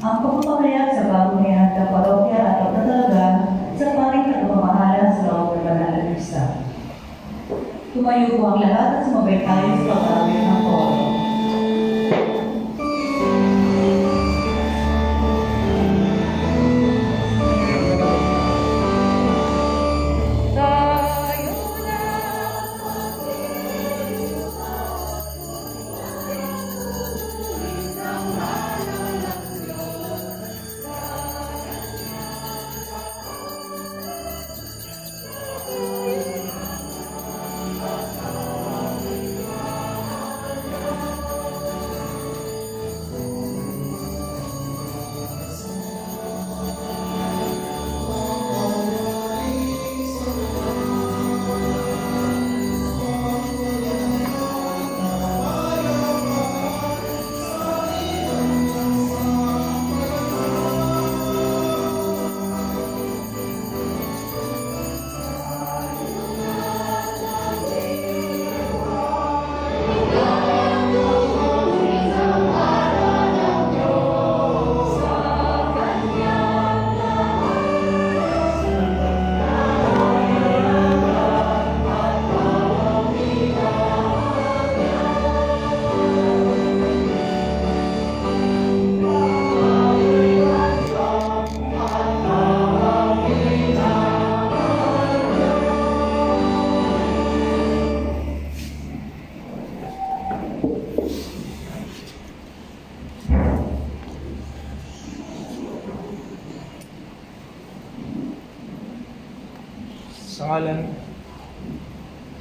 Ang pagpapahayag sa bagong ihanda parokya at pagtatalaga sa paring at pamamahala sa loob ng banal na misa. Tumayo po ang lahat at sumabay tayo sa pag-aawit ng koro.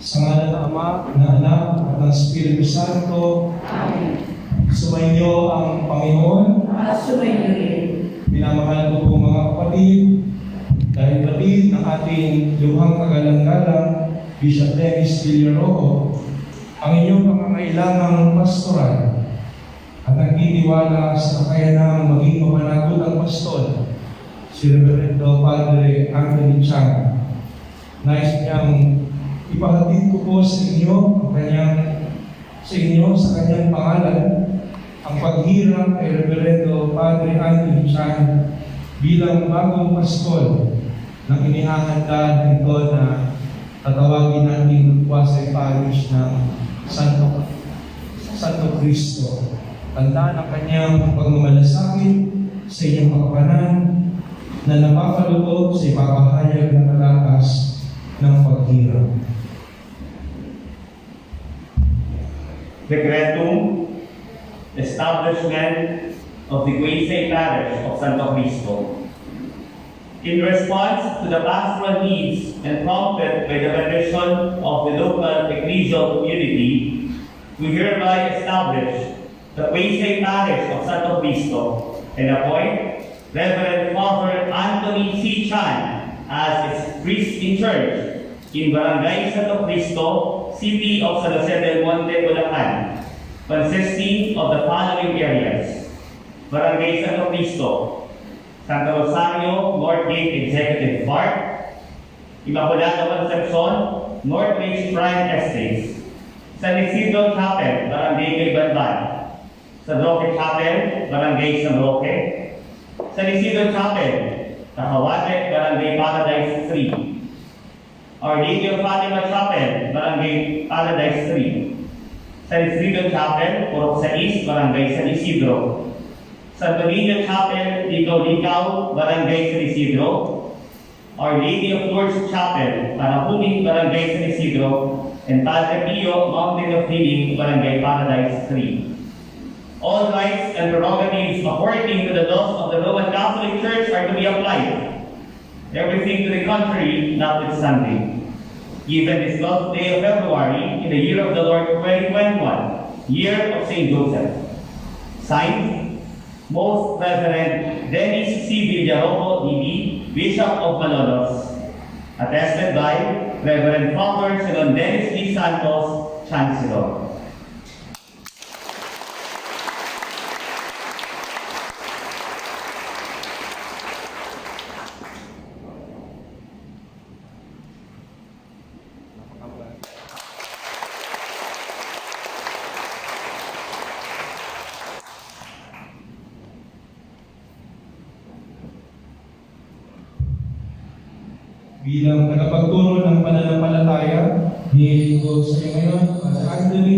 Sa ngalan ng Ama, ng Anak, at ng Espiritu Santo. Amen. Sumainyo ang Panginoon. At sumainyo rin. Minamahal ko po mga kapatid, dahil batid ng ating luhang kagalang-galang, Bishop Dennis Villarojo, ang inyong pangangailangang pastoral at nagtitiwala sa kakayanang maging mapanagot ang pastol, si Reverendo Padre Anthony Chang. Nais niyang ipahatid ko po sa inyo sa kanyang pangalan ang paghirang kay Reverendo Padre Anthony Chan bilang bagong pastol na inihahanda nito na tatawagin natin Pasay Parish ng Santo Cristo. Tandaan ang kanyang pagmamalasakit sa inyong makapanan na napapaloob sa ipapahayag ng kalakas ng paghirap. Decretum, establishment of the Guisay Parish of Santo Cristo. In response to the pastoral needs and prompted by the petition of the local ecclesial community, we hereby establish the Guisay Parish of Santo Cristo and appoint Reverend Father Anthony C. Chan as its priest in church in Barangay Santo Cristo, City of San Jose del Monte, Bulacan, consisting of the following areas: Barangay Santo Cristo, Santa Rosario, North Gate Executive Park, Immaculada Concepcion, North Beach Prime Estates, San Isidro Chapel, Barangay Gaybanban, San Roque Chapel, Barangay San Roque, San Isidro Chapel, Cacahuate, Barangay Paradise 3, Our Lady of Fatima Chapel, Barangay Paradise 3, San Isidro Chapel, Purok 6, Barangay San Isidro, Santo Niño Chapel, Ligaw-Ligaw, Barangay San Isidro, Our Lady of Lourdes Chapel, Parahuning, Barangay San Isidro, and Padre Pio, Mountain of Healing, Barangay Paradise 3. All rights and prerogatives according to the laws of the Roman Catholic Church are to be applied. Everything to the contrary, notwithstanding. Given this 12th day of February, in the year of the Lord 2021, year of St. Joseph. Signed, Most Reverend Dennis C. Villarojo, D.D., Bishop of Malolos. Attested by Reverend Father Senon Dennis D. Santos, Chancellor. bilang tagapagturo ng pananampalataya, hinihiling ko sa iyo ngayon, Father Anthony,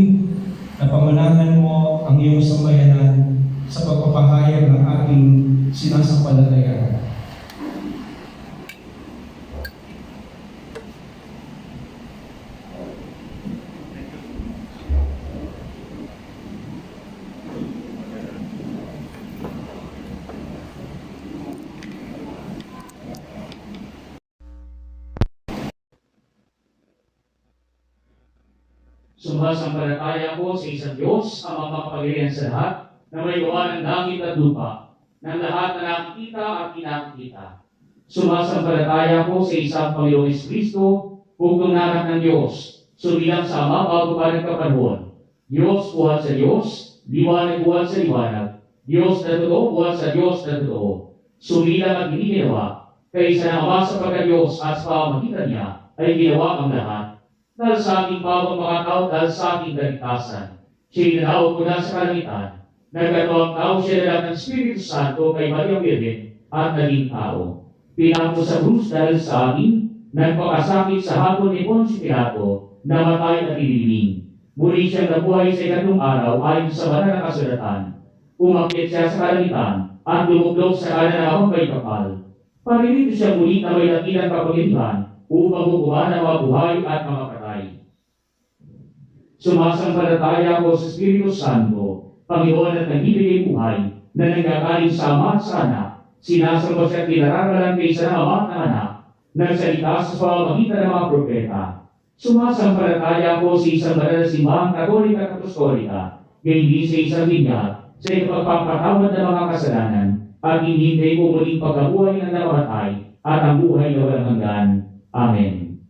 na pamunahan mo ang iyong sambayanan sa pagpapahayag ng ating sinasampalataya. Sumasampalataya ko sa isang Diyos, ang makapangyarihan sa lahat, na may gawa ng langit at lupa, ng lahat na nakikita at kinakikita. Sumasampalataya ko sa isang Panginoong Kristo, bugtong nanak ng Diyos, sumilang sa Ama bago pa nagkapanahon. Diyos buhat sa Diyos, liwanag buhat sa liwanag, Diyos na totoo buhat sa Diyos na totoo. Sumilang at hindi ginawa, kaysa ng Ama sa pagka-Diyos at sa pamamagitan niya ay ginawa ang lahat. Dahil sa ating pawang mga tao, dahil sa ating kaligtasan. Siya'y nanawag mula sa kalangitan. Nagkatawang tao siya na lang ng Espiritu Santo kay Maria Virgen at naging tao. Pinako sa krus dahil sa amin, nagpakasakit sa hapon ni Poncio Pilato, namatay at iniling. Muli siyang nabuhay sa ikatlong araw ayon sa banal na kasulatan. Umakyat siya sa kalangitan at lumublog sa kanan ng Amang Kapal. Paririto siya muli na may dakilang kapangyarihan upang hukuman ang mga buhay at mga patay. Sumasampalataya ako sa Espiritu Santo, Panginoon at nagbibigay buhay, na nanggagaling sa Ama at sa Anak, sinasamba siya at pinararalan kaysa ng Ama at ng Anak, nagsalita sa pamamagitan ng mga propeta. Sumasampalataya ako sa isang banal na simbahang Katolika at Apostolika, gayon din sa isang linya, sa ipagpapatawad ng mga kasalanan, at hinihintay ko muling pagkabuhay ng namatay at ang buhay na walang hanggan. Amen.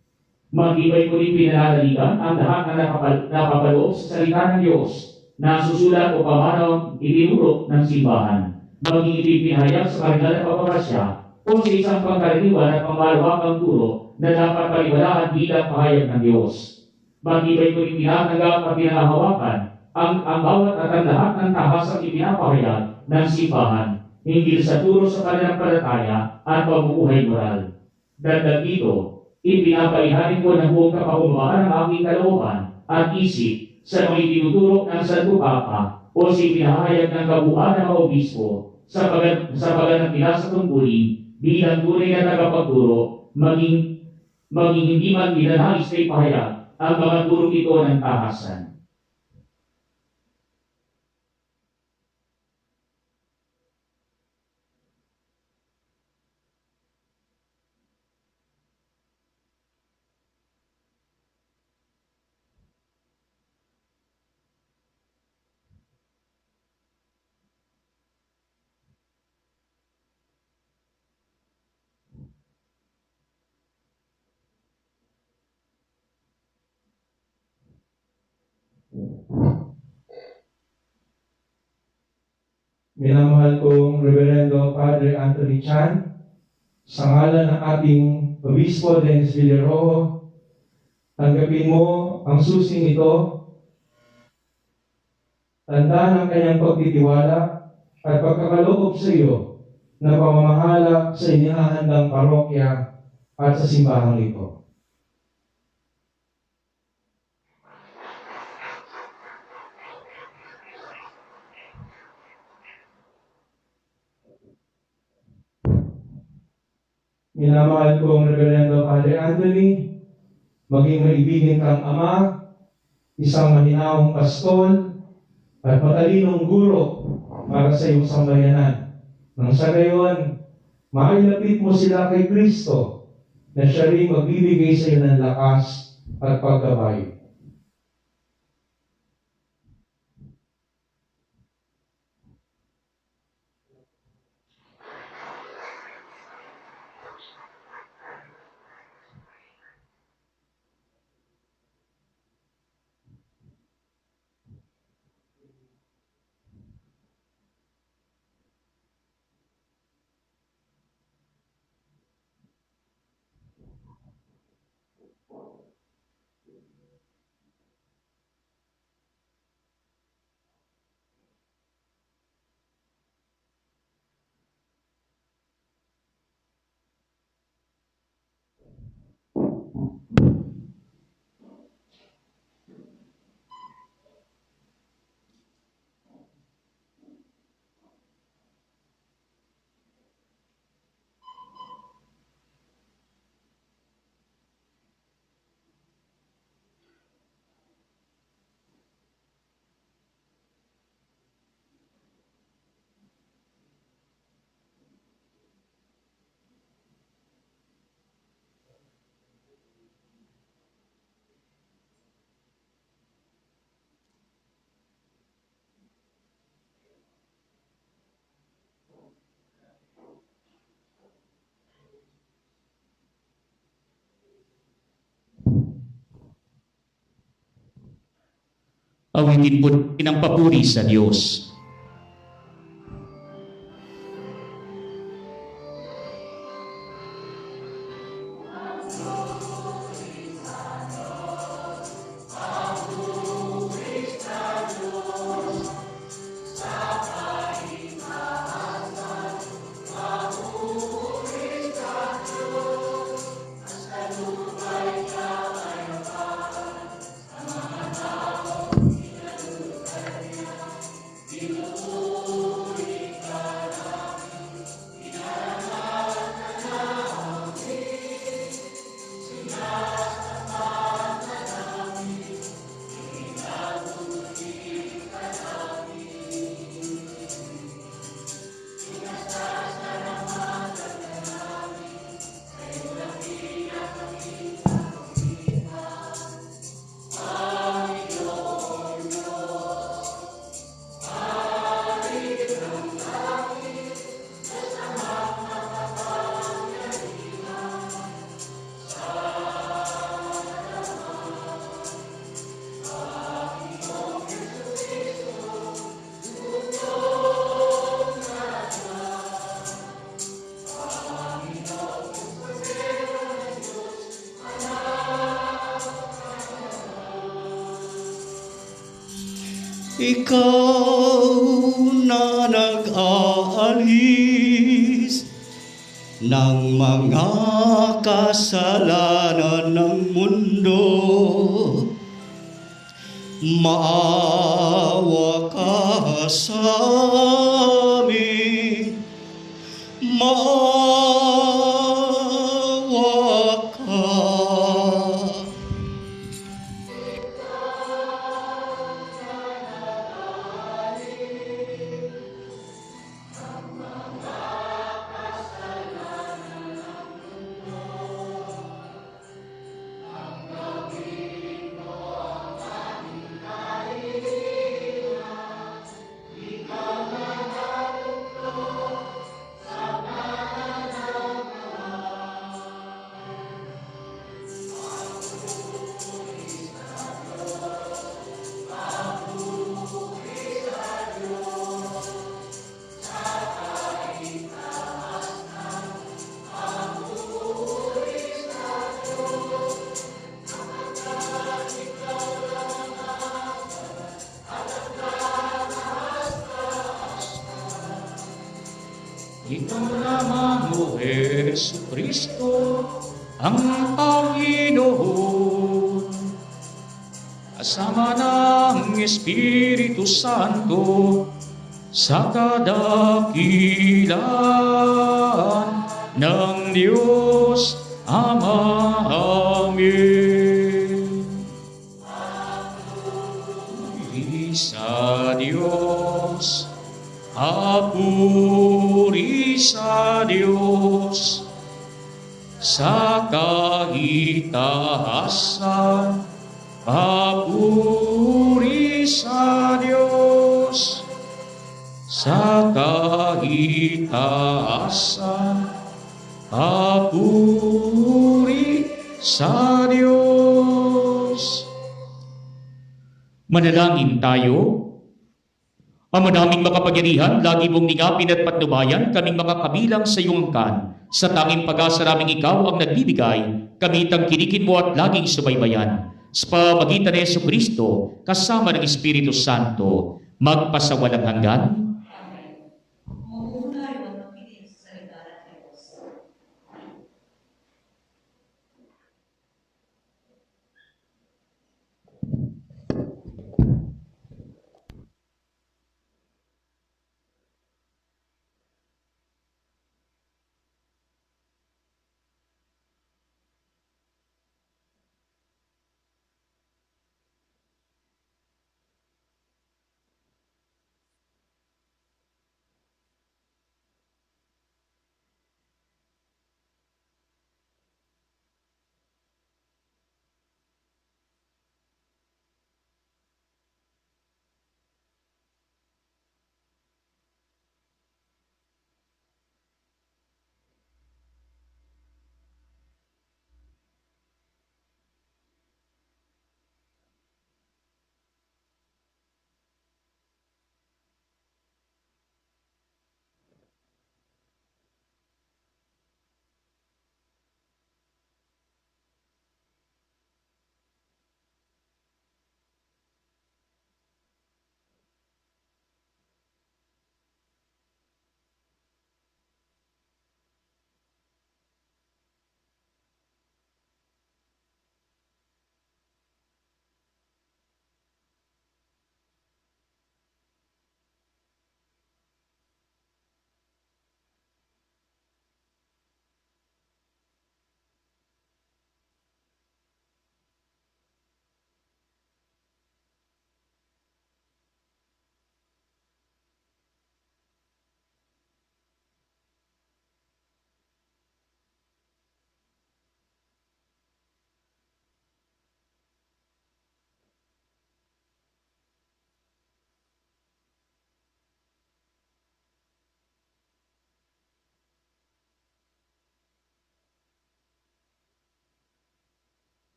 Magibay ko rin pinananaligan ang lahat na napapaloob sa salita ng Diyos na susulat o pamanong itinuro ng simbahan. Maging ipinahayag sa kardinal na pagpapasya o sa isang pangkaraniwan at pangmalawakang turo na dapat paliwalaan bilang pahayag ng Diyos. Magibay ko rin pinatanggap at pinahawakan ang bawat at ang lahat ng tahasang ipinapahayag ng simbahan hinggil sa turo sa pananampalataya at pamumuhay moral. Dagdag dito, ipinapalihanin ko ng buong kapakumbaan ng aking kalooban at isip sa mga itinuturo ng Santo Papa o sa ipinahayag ng kabuuan ng mga obispo sa paganang pinasa tungkulin bilang tunay na tagapagturo, maging hindi man nilanais na ipahayag ang mga turong ito ng tahasan. Minamahal kong Reverendo Padre Anthony Chan, sa ngalan ng ating Obispo Dennis Villarojo, tanggapin mo ang susing ito, tanda ng kanyang pagtitiwala at pagkakaloob sa iyo na pamamahala sa inihahandang parokya at sa simbahang ito. Minamahal kong Reverendo Padre Anthony, maging maibigin kang ama, isang mahinahong pastol, at matalinong guro para sa iyong sambayanan. Nang sa gayon, mailapit mo sila kay Kristo na siya rin magbibigay sa iyo ng lakas at paggabay. Awitin po ng papuri sa Diyos. Ikaw na nag-aalis ng mga kasalanan ng mundo, maawa ka sa amin, maawa ka. Ikaw lamang, O Jesu Kristo, ang Panginoon. Kasama ng Espiritu Santo, sa kadakilaan ng Diyos Ama. Amen. Papuri sa Diyos, papuri sa Diyos, sa kahitasan, papuri sa Diyos, sa kahitasan, papuri sa Diyos. Manalangin tayo. Ang madaming makapangyarihan, lagi mong ningapin at patnubayan kaming mga kabilang sa iyong angkan. Sa tanging pag-asa naming ikaw ang nagbibigay, kami tangkilikin mo at laging subaybayan. Sa pamagitan ni Yesu Kristo, kasama ng Espiritu Santo, magpasawalang hanggan. Mabuhay o napitin sa salita ng Diyos.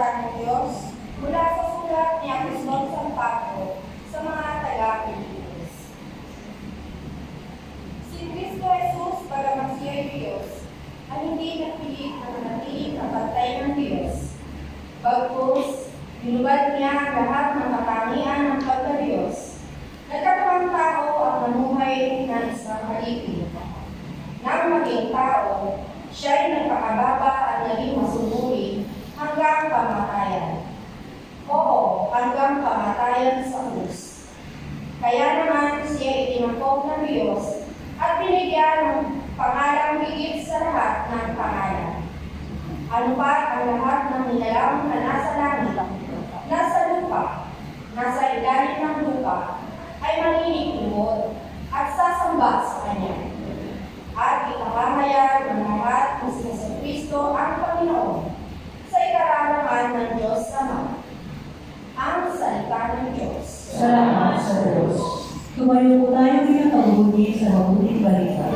salita ng Diyos mula sa sulat ni Apostol San Pablo sa mga taga-Pilipinas. Si Kristo Jesus, bagaman siya ay Diyos, ay hindi napilit na manatiling kapantay ng Diyos. Bagkus, binubad niya ang lahat ng katangian ng pagka-Diyos. Nagkatawang tao ang manuhay ng isang halipin. Nang maging tao, siya ay nagpakababa at naging masunuri hanggang kamatayan. Oo, hanggang kamatayan sa krus. Kaya naman siya itinangkop ng Diyos at binigyan ng pangalang higit sa lahat ng pangalan. Ano pa ang lahat ng nilalang na nasa langit, nasa lupa, nasa ilalim ng lupa, ay maninikilimot at sasamba sa Kanya. At ipamahayag ng lahat ng si Kristo ang Panginoon sa ikararangan ng Diyos Ama. Ang salita ng Diyos. Salamat sa Diyos. Tumayo po tayo bilang mabuti sa mabuting balita.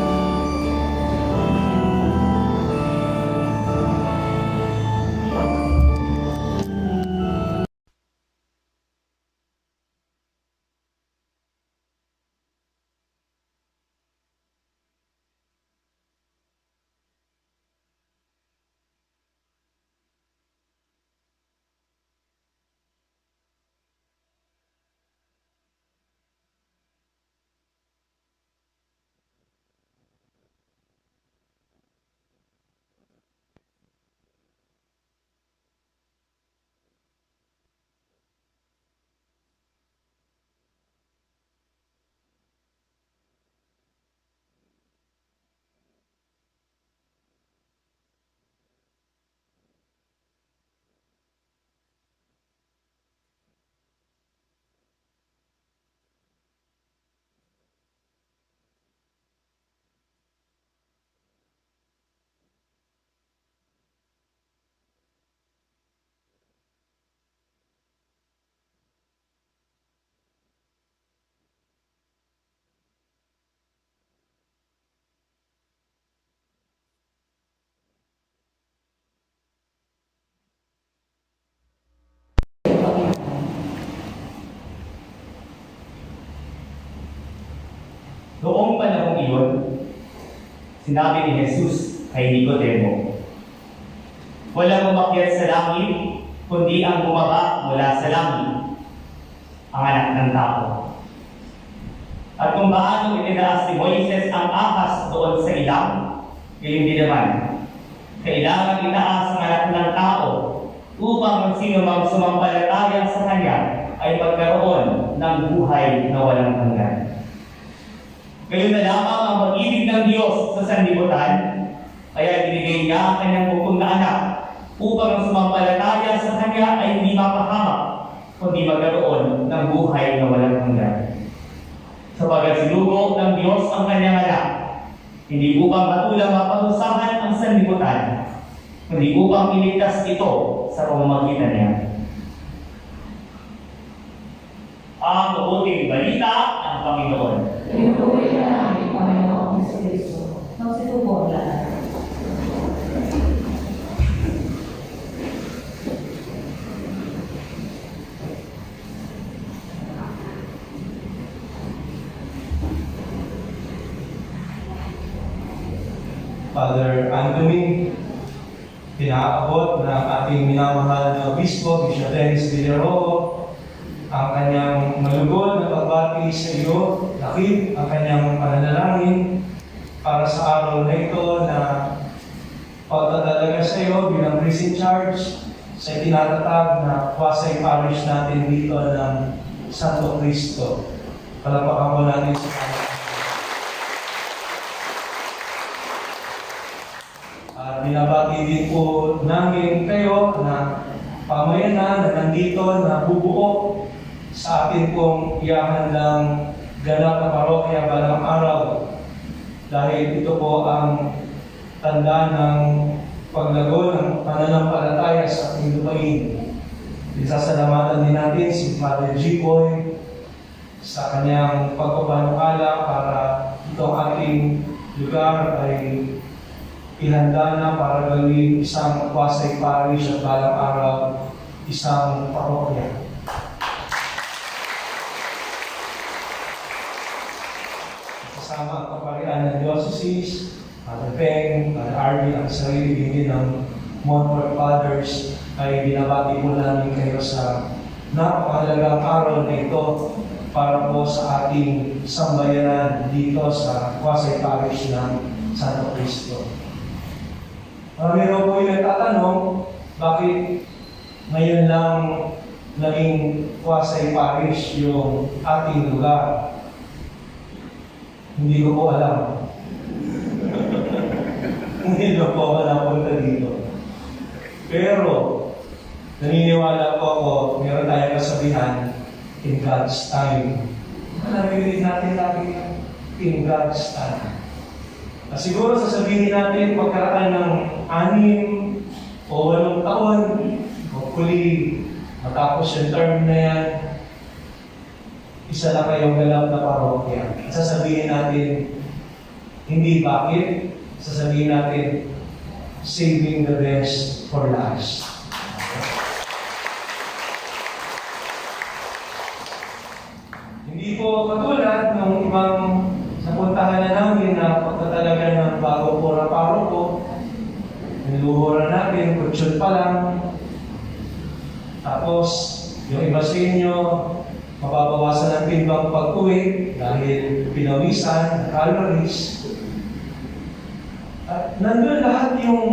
Noong panahong iyon, sinabi ni Jesus kay Nicodemo, walang umakyat sa langit, kundi ang bumaba mula sa langit, ang anak ng tao. At kung paano itinaas ni Moises ang ahas doon sa ilang, gayon din naman, kailangan itaas ang anak ng tao upang ang sino mang sumampalataya sa Kanya ay magkaroon ng buhay na walang hanggan. Gayon na lamang ang pag-ibig ng Diyos sa sanlibutan, kaya binigay niya ang kanyang bukong na anak upang ang sumampalataya sa Kanya ay hindi mapahamak, kundi magkaroon ng buhay na walang hanggan. Sapagat sinugo ng Diyos ang kanyang anak, hindi upang matulang maparusahan ang sanlibutan, kundi upang iligtas ito sa pamamagitan niya. Ang mabuting balita ng Panginoon. Pinupuri ka namin, Panginoon sa Kristo. Nagsitubong lahat. Father Anthony, pinaabot ng ating minamahal na Obispo, Bishop Dennis Villaroo, ang kanyang malugod na pagbati sa iyo, lakip ang kanyang pananalangin para sa araw na ito na pagtatalaga sa iyo bilang priest in charge sa itinatatag na Pasay Parish natin dito ng Santo Cristo. Palapakan po natin sa kanya. At binabati din po namin kayo na pamayanan na nandito na bubuo sa atin pong iyahandang ganap na parokya balang araw. Dahil ito po ang tanda ng paglago ng pananampalataya sa ating lupain. Isasalamatan din natin si Father G. Boy sa kanyang pagpapanukala para itong ating lugar ay ihanda na para gawing isang Pasay Parish at balang araw isang parokya. Kasama ang kaparian ng diocese, Father Peng, Father Arvin, ang sarili din ng Montfort Fathers, ay binabati po namin kayo sa napakahalagang araw na ito para po sa ating sambayanan dito sa Quezon Parish ng Santo Cristo. Meron po yung nagtatanong, bakit ngayon lang naging Quezon Parish yung ating lugar? Hindi ko po alam. Hindi ko po ako napunta dito. Pero, naniniwala po ako, meron tayong kasabihan, in God's time. Narinig natin lagi in God's time. Siguro sasabihin natin pagkaraan ng 6 o 8 taon, hopefully matapos yung term na yan, isa na kayong galap na parokya. Sasabihin natin, hindi bakit, sasabihin natin, saving the best for last. Hindi po katulad ng ibang napuntahan na namin na pagkatalaga ng bago po na paroko, niluhuran natin, kutsyon pa lang. Tapos, yung iba sa inyo, mababawasan ang timbang pag-uwi dahil pinawisan, calories. At nandun lahat yung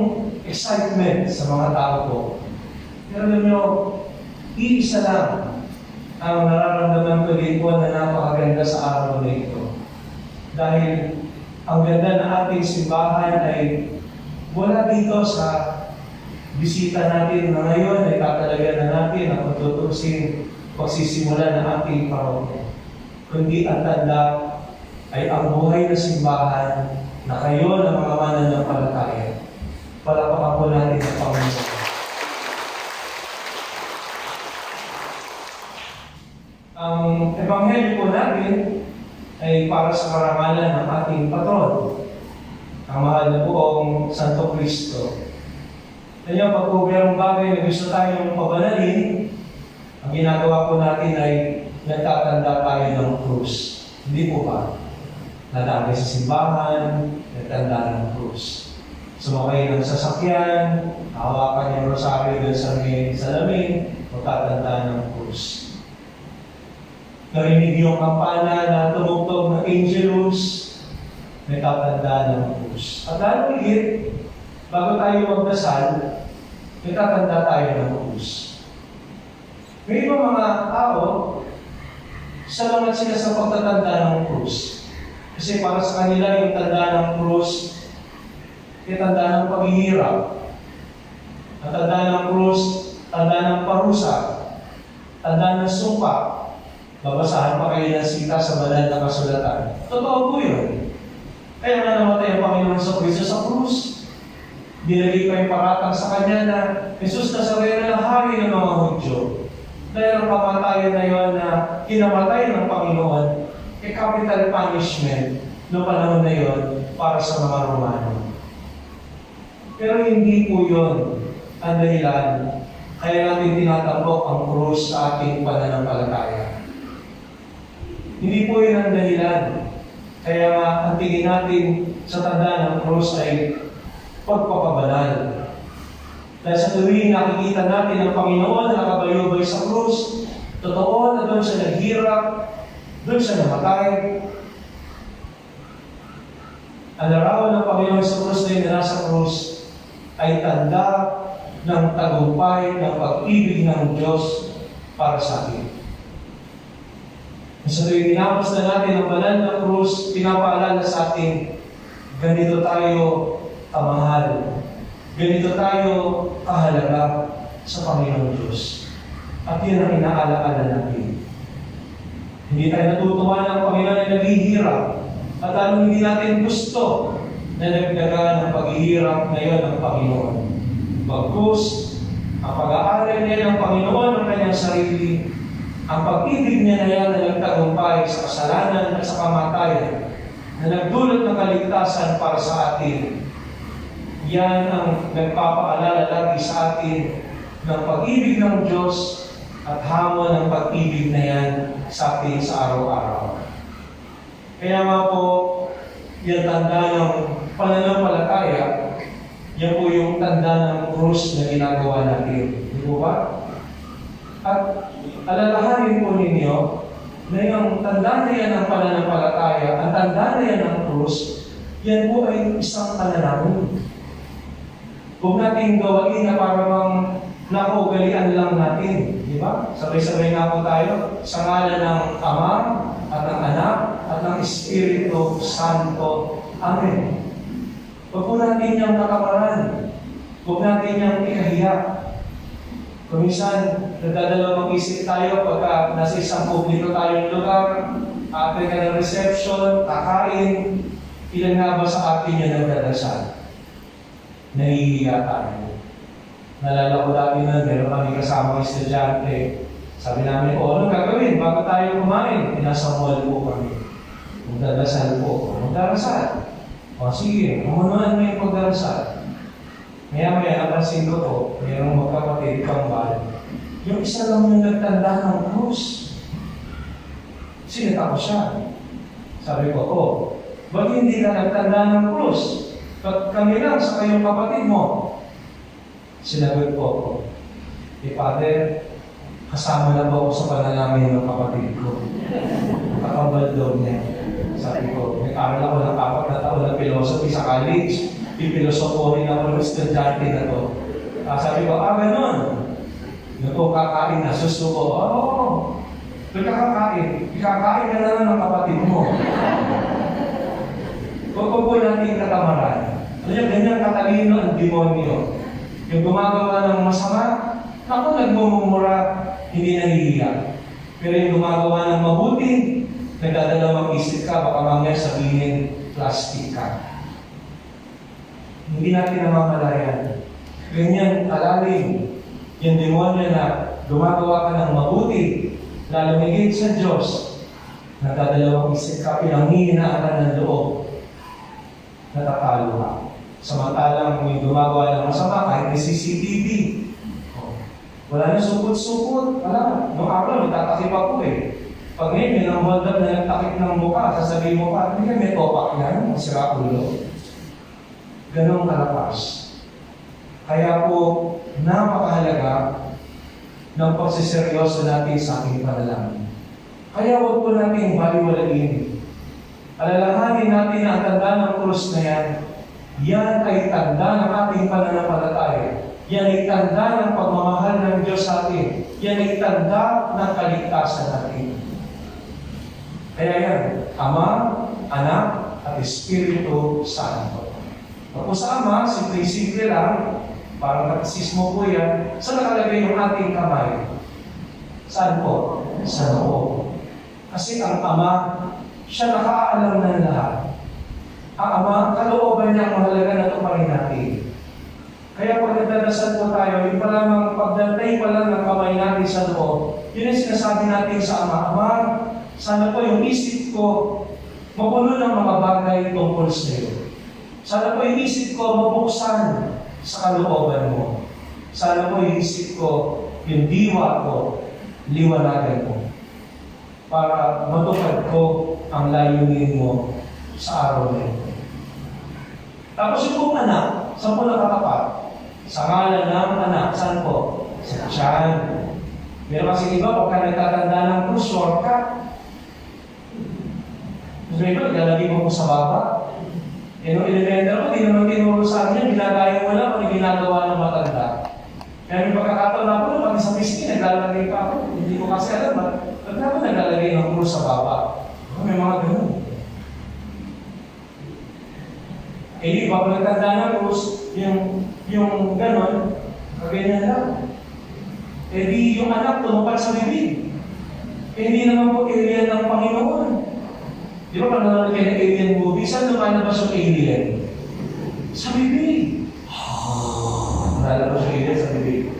excitement sa mga tao ko. Pero alam nyo, iisa lang ang nararamdaman ko dito na napakaganda sa araw na ito. Dahil ang ganda ng ating simbahan ay wala dito sa bisita natin na ngayon ay tatalaga na natin ang pagtutusin pagsisimula ng ating parokya. Kundi ang tanda ay ang buhay na simbahan na kayo ng mga mananampalataya. Palapakan po natin ang Panginoon. Ang ebanghelyo po natin ay para sa karangalan ng ating patron, ang mahal na buong Santo Cristo. Kanya pag po mayroong bagay na gusto tayong pabanalin, ang ginagawa po natin ay nagtatanda tayo ng krus. Hindi po ba? Nadamay sa simbahan, nagtanda ng krus. Sumakay ng sasakyan, hawakan yung rosaryo doon sa may salamin, magtatanda ng krus. Narinig yung kampana na tumugtog ng Angelus, nagtatanda ng krus. At lalo higit, bago tayo magdasal, nagtatanda tayo ng krus. May iba mga tao, salamat sila sa pagtatanda ng krus. Kasi para sa kanila yung tanda ng krus, yung tanda ng paghihirap. Ang tanda ng krus, tanda ng parusa, tanda ng sumpa. Babasahan pa kayo ng sita sa banal na kasulatan. Totoo po yun. Kaya nga namatay ang Panginoon sa Kristo sa krus. Dinagay pa yung paratang sa Kanya na Jesus Nazareno na hari ng mga Hudyo. Dahil ang pamatayan na yun na kinamatay ng Panginoon, capital punishment noong panahon na yun para sa mga Romano. Pero hindi po yun ang dahilan kaya natin tinatapok ang krus sa ating pananampalataya. Hindi po yun ang dahilan kaya ang tingin natin sa tanda ng krus ay pagpapabanal. Dahil sa tuwing nakikita natin ang Panginoon na nakabayubay sa krus, totoo na doon siya naghirap, doon siya namatay. Ang larawan ng Panginoon sa krus na yun na nasa krus ay tanda ng tagumpay ng pag-ibig ng Diyos para sa atin. Sa tuwing tinapos na natin ang banal na krus, pinapaalala sa atin, ganito tayo kamahal. Ganito tayo kahalaga sa Panginoon Diyos. At yun ang inaalaala natin. Hindi tayo natutuwa ng Panginoon ay naghihirap. At lalo hindi natin gusto na nagdaga ng paghihirap ngayon ng Panginoon. Bagkus, ang pag-aaral niya ng Panginoon ng kanyang sarili, ang pag-ibig niya na yan na nagtagumpay sa kasalanan at sa kamatayan, na nagdulot ng kaligtasan para sa atin. Yan ang nagpapaalala lagi sa atin ng pag-ibig ng Diyos at hamon ng pag-ibig na yan sa atin sa araw-araw. Kaya nga po, yung tanda ng pananampalataya, yan po yung tanda ng krus na ginagawa natin. Di po ba? At alalahanin po ninyo na yung tanda na yan ng pananampalataya, ang tanda na yan ng krus, yan po ay isang panalangin. Huwag natin gawain na parang nakaugalian lang natin. Di ba? Sabay-sabay na po tayo sa ngalan ng Ama at ng Anak at ng Espiritu Santo. Amen. Huwag po natin niyang nakamaran. Huwag natin niyang ikahiya. Kung minsan, nagdadalawang isip tayo pagka nasa isang publiko tayong lugar, after ka ng reception, kakain, ilan nga ba sa atin yung nagdadasal? Nahihiya tayo. Nalala ko dati na meron kami kasama ng estudyante. Sabi namin, anong gagawin bago tayo kumain? Nasa mall po kami. Magdadasal po. Magdarasal. Sige, umunuan mo yung pagdarasal. Maya-maya, napansin ko po, mayroong magkapatid, kambal. Yung isa lang yung nagtanda ng krus. Sinita ko siya. Sabi ko, ba't hindi ka nagtanda ng krus? Kami lang sa kayong kapatid mo. Sinagot po, Father, kasama na ba ako sa panalangin ng kapatid ko? Kakambal daw niya. Sabi ko, nag-aral ako ng 4 na taon ng philosophy sa college. Pipilosopohin ako ng estudyante na to. Sabi ko, ganun. Nato, kakain na, susuko. Kakain. Ikakain ka na lang ng kapatid mo. Huwag po natin katamaran. Ganyan katalino ang demonyo. Yung gumagawa ng masama, ako nagmumura, hindi nahihiya. Pero yung gumagawa ng mabuti, nagdadalawang isip ka, baka mamaya sabihin, plastic ka. Hindi natin namamalayan. Ganyan kalalim. Yung demonyo na gumagawa ka ng mabuti, lalo higit sa Diyos, nagdadalawang isip ka, pinanghihinaan ka ng loob, natatalo ka. Samantalang may gumagawa ng masama, kahit may CCTV. Wala na supot-supot. Nung araw, nagtatakip ako Pag ngayon, may nang-hold up na nagtakip ng mukha, sasabihin mo pa, hindi ka may topak yan, masira ulo. Ganong kalapas. Kaya po, napakahalaga ng pagsiseryoso natin sa ating panalangin. Kaya huwag po natin baliwalain. Alalahanin natin na ang tanda ng krus na yan ay tanda ng ating pananampalataya. Yan ay tanda ng pagmamahal ng Diyos sa atin. Yan ay tanda ng kaligtasan natin. Kaya yan, Ama, Anak, at Espiritu Santo. Tapos sa Ama, simple lang, parang katisismo po yan, saan nakalagay yung ating kamay? Saan po? Sa noo. Kasi ang Ama, siya nakaalam ng lahat. Ang Ama, kalooban niya ang mahalaga na tuparin natin. Kaya pag nagdadasal po tayo, yung palamang pagdantay pa lang ng kamay natin sa noo, yun ang sinasabi natin sa Ama, Ama, sana po yung isip ko mapuno ng mga bagay tungkol sa iyo. Sana po yung isip ko mabuksan sa kalooban mo. Sana po yung isip ko, yung diwa ko, liwanagan mo. Para matupad ko ang layunin mo sa araw na ito. Tapos yung pong anak, saan po nakatapat? Sa ngalan ng anak, saan po? Sa tiyan. Meron kasi iba, pagka nagtatanda ng krus, shortcut. Gusto nyo, naglalagay mo sa baba. Nung elemental ko, di naman tinuro sa akin yan, ginagaya mo lang kung ginagawa ng matanda. Kaya yung pagkakataon na po, pati sa pisngi, naglalagay pa ako. Hindi ko kasi alam, ba't na po naglalagay ng krus sa baba? May mga ganun. Di ba, pag nagtanda ng krus, yung ganon, kaganyan lang. Di yung anak tumupad sa bibig. Hindi naman po alien ng Panginoon. Di ba, pag nanonood kayo ng alien movie, saan lumalabas yung alien? Sa bibig. Lalabas yung alien sa bibig.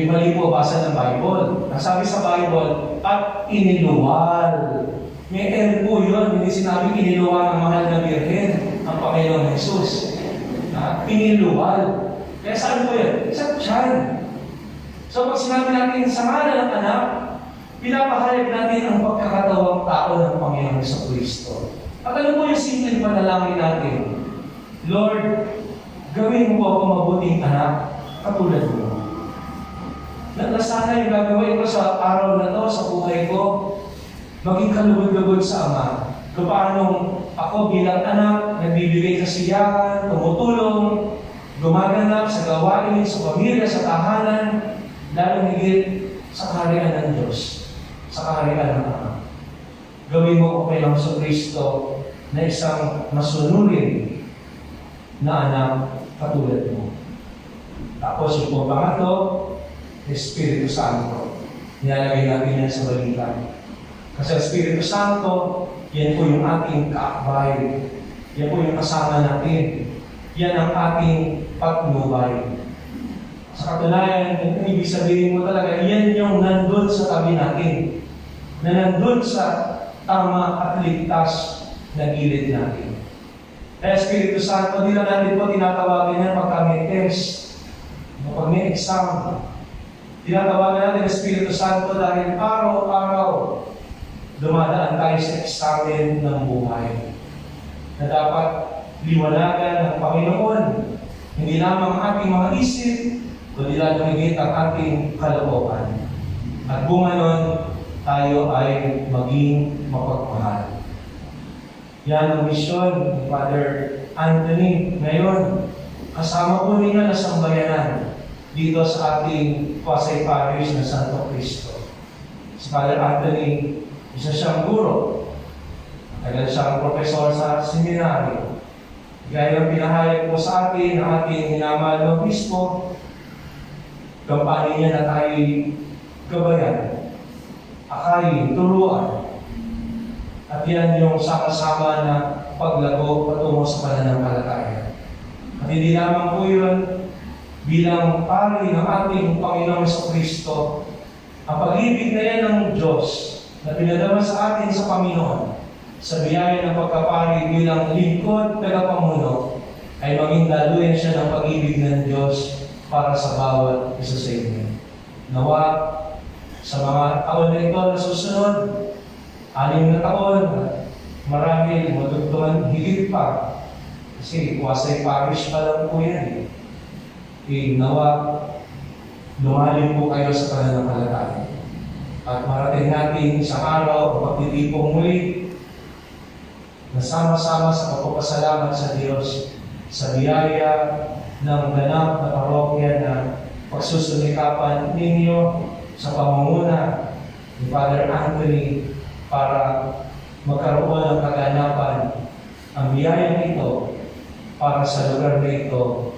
Mali po basa ng Bible. Nasabi sa Bible, at iniluwal. May L po yun, hindi sinabi iniluwal ng mahal na Birhen, ang Panginoon Jesus. Iniluwal. Kaya saan po yan? Sa tiyan. So pag sinabi natin sa ngalan ng anak, pinapahayag natin ang pagkakatawang tao ng Panginoon sa Kristo. At ano po yung simpleng panalangin natin? Lord, gawin mo ako mabuting anak, katulad mo. Sana yung gagawin ko sa araw na to, sa buhay ko, maging kalugod-lugod sa Ama. Kung paano ako bilang anak, nagbibigay kasiyahan, tumutulong, gumaganap sa gawain, sa pamilya, sa tahanan, lalo higit sa kaharian ng Diyos, sa kaharian ng Ama. Gawin mo ko kay Hesus Kristo na isang masunurin na anak katulad mo. Tapos yung pangatlo, Espiritu Santo. Nilalagay natin yan sa balikan. Kasi Espiritu Santo, yan po yung ating kaakbay. Yan po yung kasama natin. Yan ang ating patnubay. Sa katunayan, kung ibig sabihin mo talaga, yan yung nandun sa tabi natin. Na nandun sa tama at ligtas na gilid natin. Kaya Espiritu Santo, di na natin po tinatawagin yan pagka may test, pag may exam. Tinatawagan natin Espiritu Santo dahil araw-araw dumadaan tayo sa examen ng buhay na dapat liwanagan ng Panginoon. Hindi lamang ang ating mga isip, kundi lalong higit ang ating kalooban. At bunga nun, tayo ay maging mapagmahal. Yan ang misyon ni Father Anthony ngayon. Kasama po niya na sambayanan dito sa ating Pasay Parish na Santo Cristo. Si Father Anthony, isa siyang guro. Tagal siyang profesor sa seminaryo. Gaya ng pinahayag po sa atin ng ating minamahal na obispo, kampanya niya na tayo'y gabayan, akayin, turuan. At yan yung sama-sama na paglago patungo sa pananampalataya. At hindi lamang po yun, bilang pari ng ating Panginoon sa Kristo, ang pag-ibig na yan ng Diyos na pinadama sa atin sa Panginoon, sa biyaya ng pagkapari bilang lingkod, tagapamuno, ay maging daluyan siya ng pag-ibig ng Diyos para sa bawat isa sa inyo. Nawa, sa mga taon na ito na susunod, 6 na taon, marami matugtungan higit pa. Kasi Pasay Parish pa lang po yan. Nawa, lumalim po kayo sa pananampalataya. At marating natin isang araw, pagtitipong muli, na sama-sama sa pagpapasalamat sa Diyos sa biyaya ng ganap na parokya na pagsusunikapan ninyo sa pamumuna ni Father Anthony para magkaroon ng kaganapan ang biyaya nito para sa lugar na ito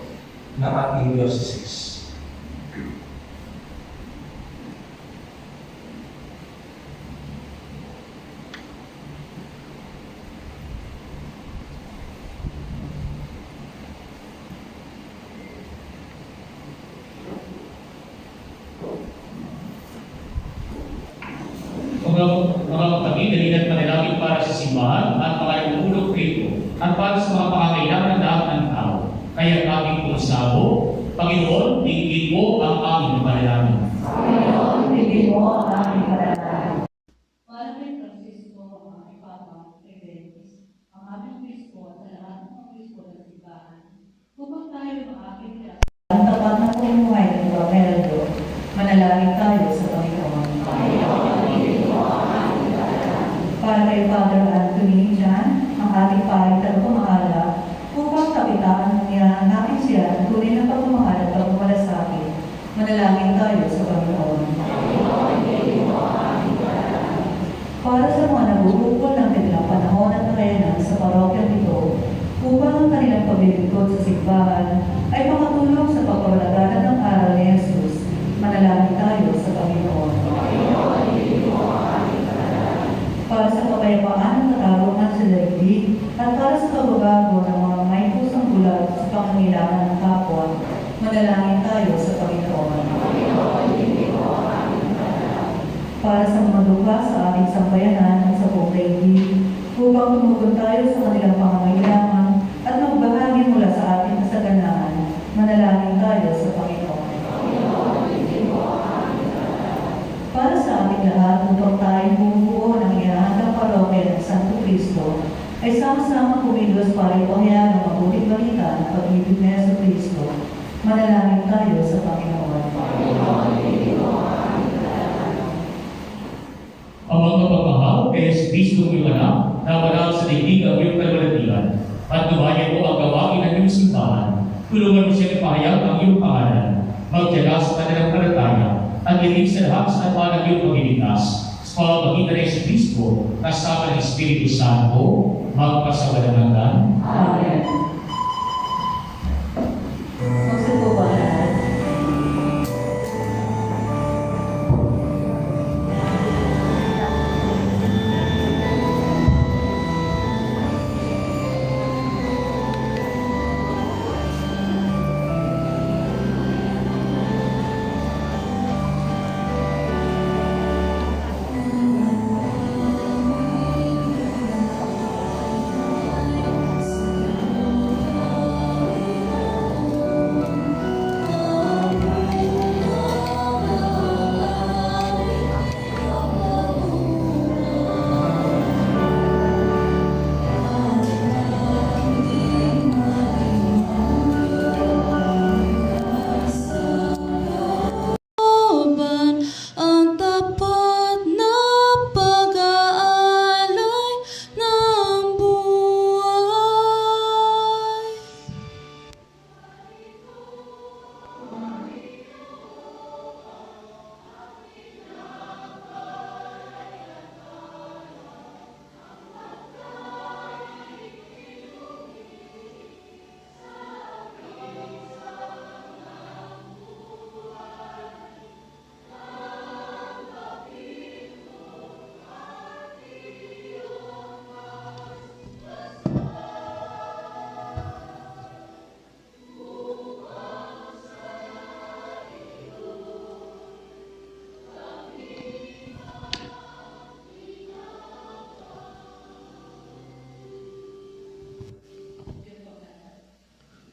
ng ating diocese. Mga kapatid, dalilan panalangin para sa simbahan at mga iulog rito at para sa mga pangangailangan ng lahat ng tao. Kaya aming pumasabo, Panginoon, tingin mo ang aming panalangin. Panginoon, tingin mo ang aming panalangin. Padre Francisco, ang aming Papa, Reverentis, ang aming Kristo at sa lahat ng mga Kristo ng simbahan, upang tayo makakit ang tapat na pumuhay ng Evangelyo, manalangin tayo sa Panginoon. Para kay Father Anthony Jan, ang ating paring tagapamahala, upang kapitaan niya natin siya ang tunay na pagmamahal at pagmamalasakit, manalangin tayo sa Panginoon. Para sa mga nabuukol ng kanilang panahon at nakayanan sa parokyang ito, upang ang kanilang paglilingkod sa simbahan ay makatulong sa pagpapalagaran ng aral ni Jesus, manalangin tayo sa Panginoon. Para sa kapayapaan ng katarungan sa daigdig at para sa pagbabago ng mga may pusang bulag sa pangangailangan ng kapwa, manalangin tayo sa Panginoon. Para sa mga lupa sa ating sambayanan at sa buong daigdig, upang tumugon tayo sa kanilang pangangailangan at magbahagi mula sa ating kasaganaan, manalangin tayo sa Panginoon. Kristo, ay sama-sama kumilos para ipahayag ang mabuting balita ng pag-ibig ni Jesucristo. Manalangin tayo sa Panginoon. Ang mga pagmamahal kay Jesucristo iyong anak, na wala sa daigdig ang iyong kalwalatian, at lumayan mo ang gawain ng iyong simbahan. Tulungan mo siya ipahayag ang iyong pangalan, magtiyaga sa kanilang palataya, at linig sa lahat sa atwa ng iyong pagliligtas. Sa pamamagitan ng Jesucristo, kasama ng Espiritu Santo, magpasawalang hanggan. Amen. Magsuko ba lahat? Ang tapat na pag-aalay ng buhay.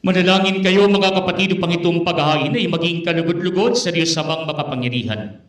Manalangin kayo mga kapatid upang itong paghahain ay maging kalugod-lugod sa Diyos samang makapangyarihan.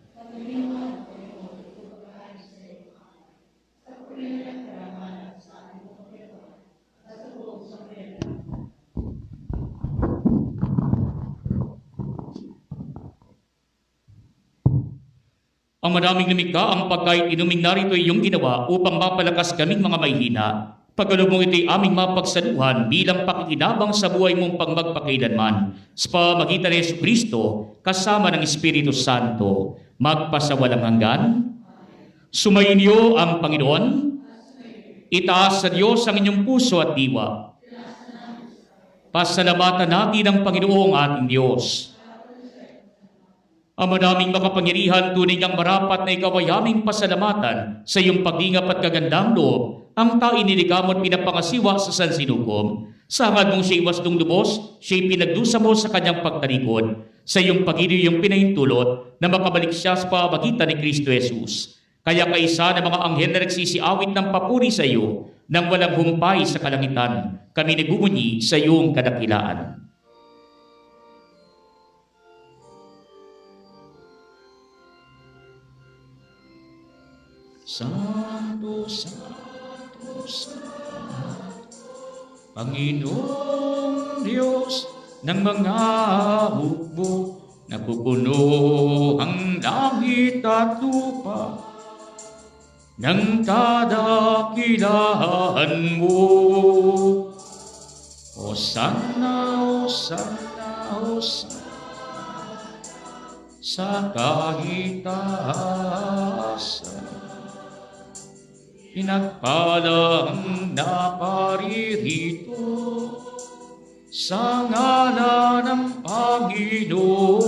Ang madaming lumikha, ang pagkain inuming narito ay iyong ginawa upang mapalakas kaming mga mahihina. Pagkaloob mong ito'y aming mapagsaluhan bilang pakikinabang sa buhay mong pangmagpakailanman. Sa pamagitan ni Jesucristo, kasama ng Espiritu Santo, magpasawalang hanggan. Sumayin niyo ang Panginoon. Itaas sa Diyos ang inyong puso at diwa. Pasalamatan natin ang Panginoong ating Diyos. Ang madaming makapangyarihan, tunay niyang marapat na ikaw ay aming pasalamatan sa iyong pag-ingap at kagandang loob. Ang tao iniligam at pinapangasiwa sa sansinukom. Sa hangad mong siya iwas ng lubos, siya'y pinagdusa mo sa kanyang pagtalikod. Sa iyong pag-ibig iyong pinahintulot na makabalik siya sa pamagitan ni Kristo Jesus. Kaya kaisa ng mga anghel na nagsisiawit ng papuri sa iyo nang walang humpay sa kalangitan, kami nagbubunyi sa iyong kadakilaan. Santo, Santo, Santo, Panginoong Diyos ng mga hukbo, napupuno ang langit at lupa ng kadakilaan mo. Hosanna, Hosanna, Hosanna sa kahitaasan. Pinagpalang naparirito sa ngalan ng Panginoon.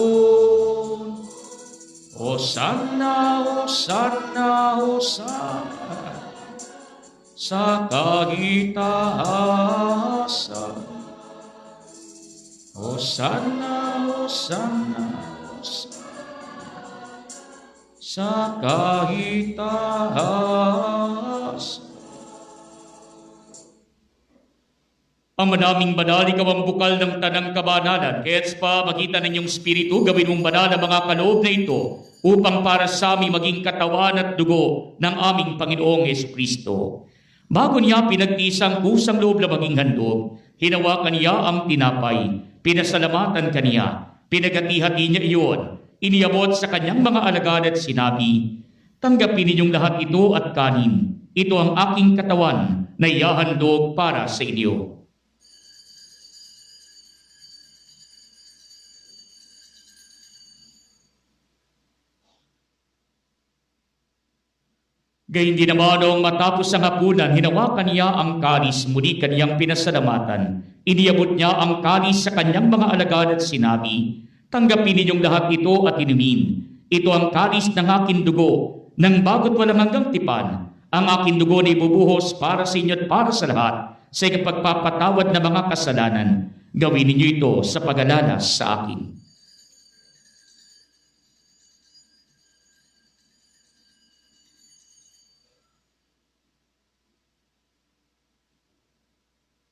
Hosanna, Hosanna, Hosanna sa kahitaasan. Hosanna, Hosanna, Hosanna sa kahitaasan. Ang manaming banal, ikaw ang bukal ng tanang kabanalan, kaya't sa pamagitan ng iyong Espiritu, gawin mong banal ang mga kaloob na ito upang para sa amin maging katawan at dugo ng aming Panginoong Jesucristo. Bago niya pinagtiis ang kusang loob na maging handog, hinawakan niya ang tinapay, pinasalamatan kaniya, pinagati-hati niya iyon, iniabot sa kanyang mga alagad at sinabi, "Tanggapin ninyong lahat ito at kanin. Ito ang aking katawan na ihahandog para sa inyo." Gayun din naman noong matapos ang hapunan, hinawakan niya ang kalis, muli kaniyang pinasalamatan. Iniabot niya ang kalis sa kanyang mga alagad at sinabi, "Tanggapin ninyong lahat ito at inumin. Ito ang kalis ng aking dugo, ng bago't walang hanggang tipan. Ang aking dugo na ibubuhos para sa inyo at para sa lahat, sa ikapagpapatawad ng mga kasalanan. Gawin ninyo ito sa pag-alala sa akin."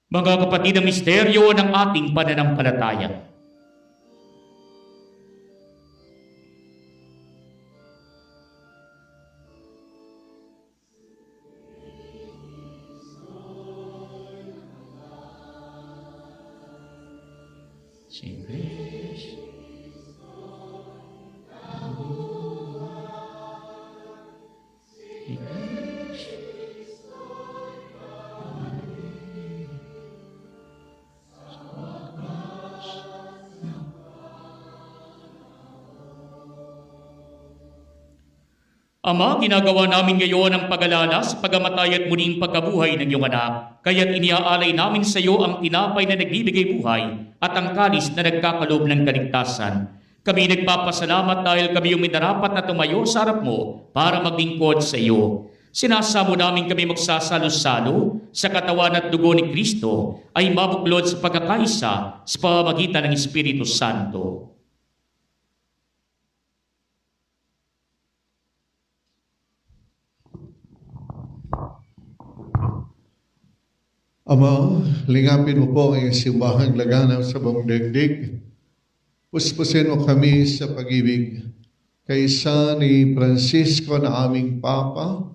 Mga kapatid, ang misteryo ng ating pananampalataya. Ama, ginagawa namin ngayon ang pag-alala sa pagamatay at muling pagkabuhay ng iyong anak. Kaya't iniaalay namin sa iyo ang tinapay na nagbibigay buhay at ang kalis na nagkakaloob ng kaligtasan. Kami nagpapasalamat dahil kami yung minarapat na tumayo sa harap mo para maglingkod sa iyo. Sinasamo namin kami magsasalo-salo sa katawan at dugo ni Kristo ay mabuklod sa pagkakaisa sa pamamagitan ng Espiritu Santo. Ama, lingapin mo po ang iyong simbahang laganap sa buong daigdig. Puspusin mo kami sa pag-ibig. Kaysa ni Francisco na aming Papa,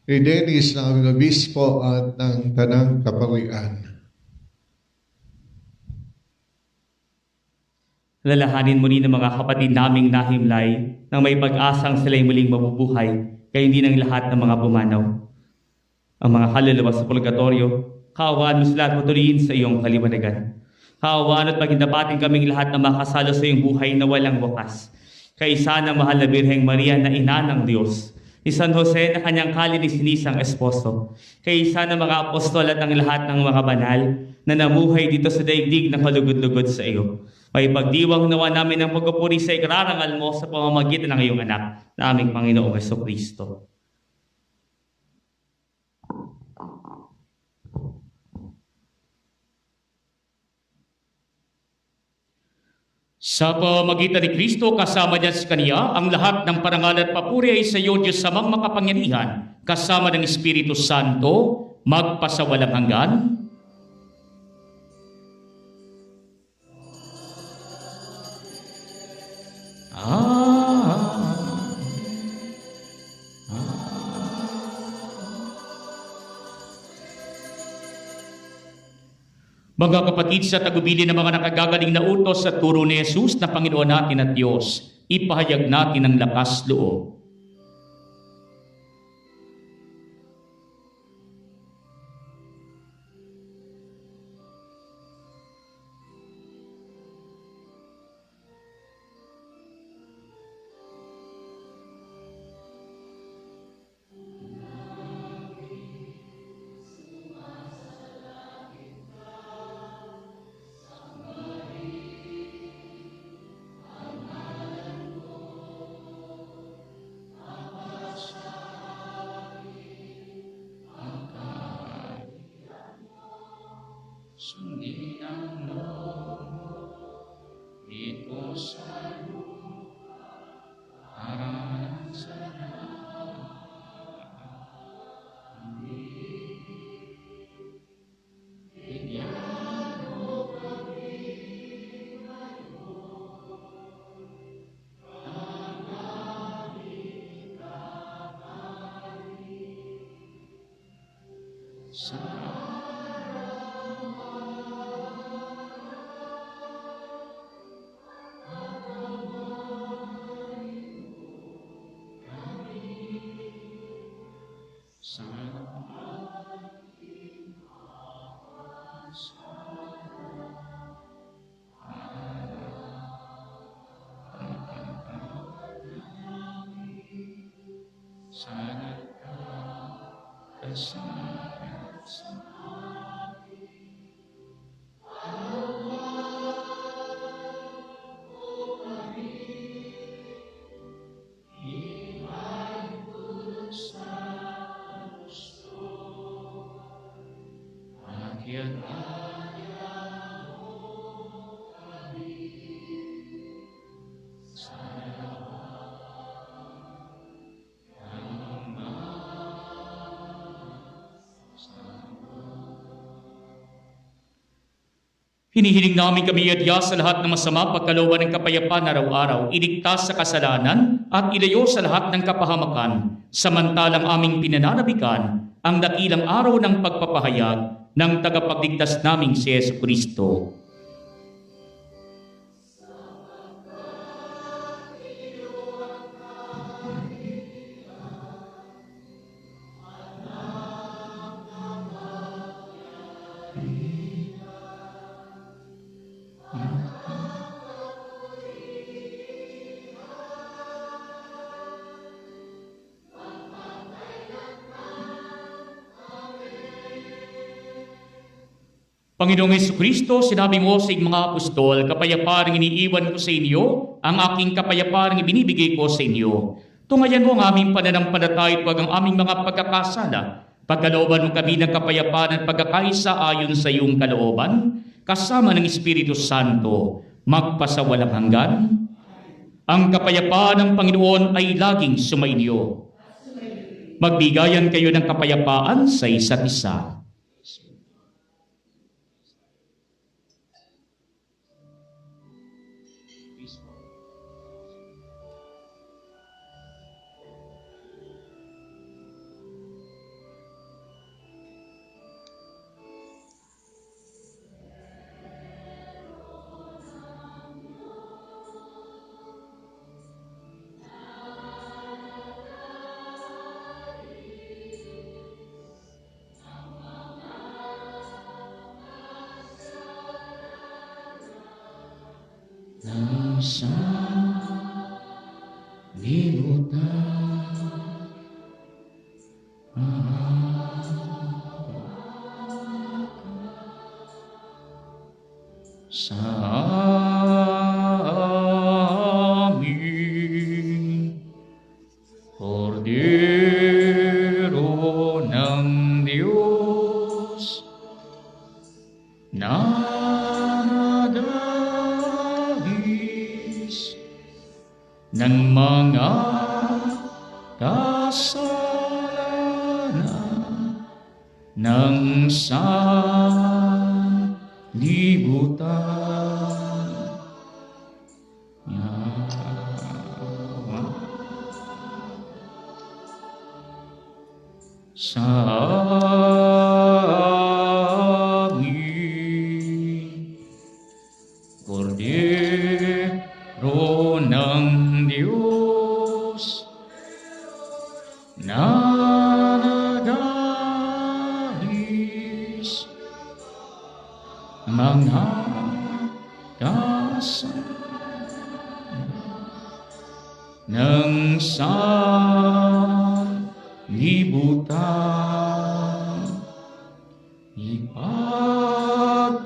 ni Dennis na aming Obispo at ng Tanang Kaparian. Lalahanin mo rin ang mga kapatid naming nahimlay nang may pag-asang sila'y muling mabubuhay, kaya hindi ng lahat ng mga pumanaw. Ang mga kaluluwa sa purgatorio, kaawaan mo sila at matuloyin sa iyong kaliwanagan. Kaawaan at pagindapatin kaming lahat na makasalo sa iyong buhay na walang wakas. Kaisa ng mahal na Birheng Maria na ina ng Diyos, ni San Jose na kanyang kalininisang esposo, kaisa ng mga apostol at ang lahat ng mga banal na namuhay dito sa daigdig na kalugod-lugod sa iyo. May pagdiwang nawa namin ang pagpupuri sa ikarangal mo sa pamamagitan ng iyong anak na aming Panginoong Jesucristo. Sa pamamagitan ni Kristo, kasama niya sa Kaniya, ang lahat ng parangal at papuri ay sa iyo, Diyos samang makapangyarihan, kasama ng Espiritu Santo, magpasawalang hanggan. Mga kapatid, sa tagubili ng mga nakagagaling na utos sa turo ni Jesus na Panginoon natin at Diyos, ipahayag natin ang lakas loob. Sundin ang loob ito sa lupa para sa Hinihiling namin kami adya sa lahat ng masama pagkalooban ng kapayapaan araw-araw, iligtas sa kasalanan at ilayo sa lahat ng kapahamakan, samantalang aming pinananabikan ang dakilang araw ng pagpapahayag ng tagapagligtas naming si Jesucristo. Panginoong Jesucristo, sinabi mo sa iyong mga apostol, kapayapaan iniiwan ko sa inyo, ang aking kapayapaan ibinibigay ko sa inyo. Tungayan mo ang aming pananampalataya at huwag ang aming mga pagkakasala. Pagkalooban mo kami ng kapayapaan at pagkakaisa ayon sa iyong kalooban, kasama ng Espiritu Santo, magpasawalang hanggan. Ang kapayapaan ng Panginoon ay laging sumainyo. Magbigayan kayo ng kapayapaan sa isa't isa. Sa libutan sa amin, Kordero ng Diyos na ng mga kasalanan ng sanlibutan. Sa amin, Kordero ng Diyos na nagahis mga kasalanan ng sanlibutan, ipagkaloob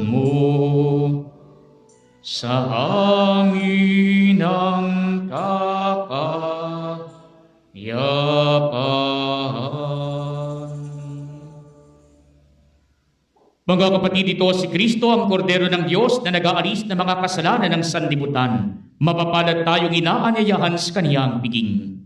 mo sa amin ang kapayapaan. Mga kapatid, ito si Kristo, ang Kordero ng Diyos na nag-aalis ng mga kasalanan ng sanlibutan. Mapapalad tayong inaanyayahan sa kaniyang piging.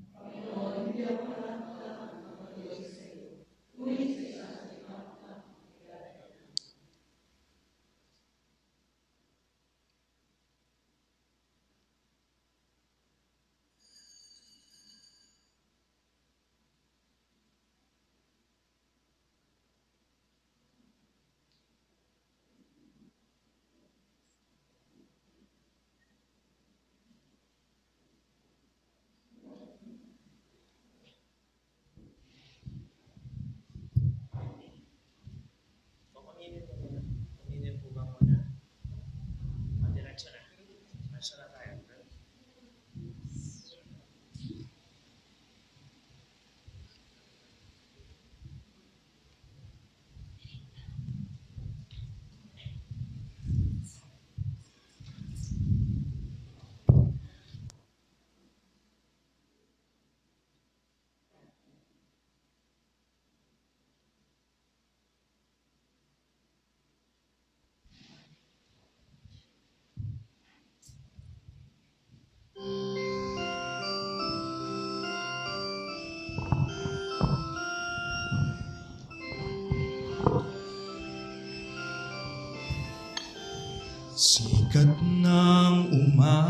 Sikat ng umaga,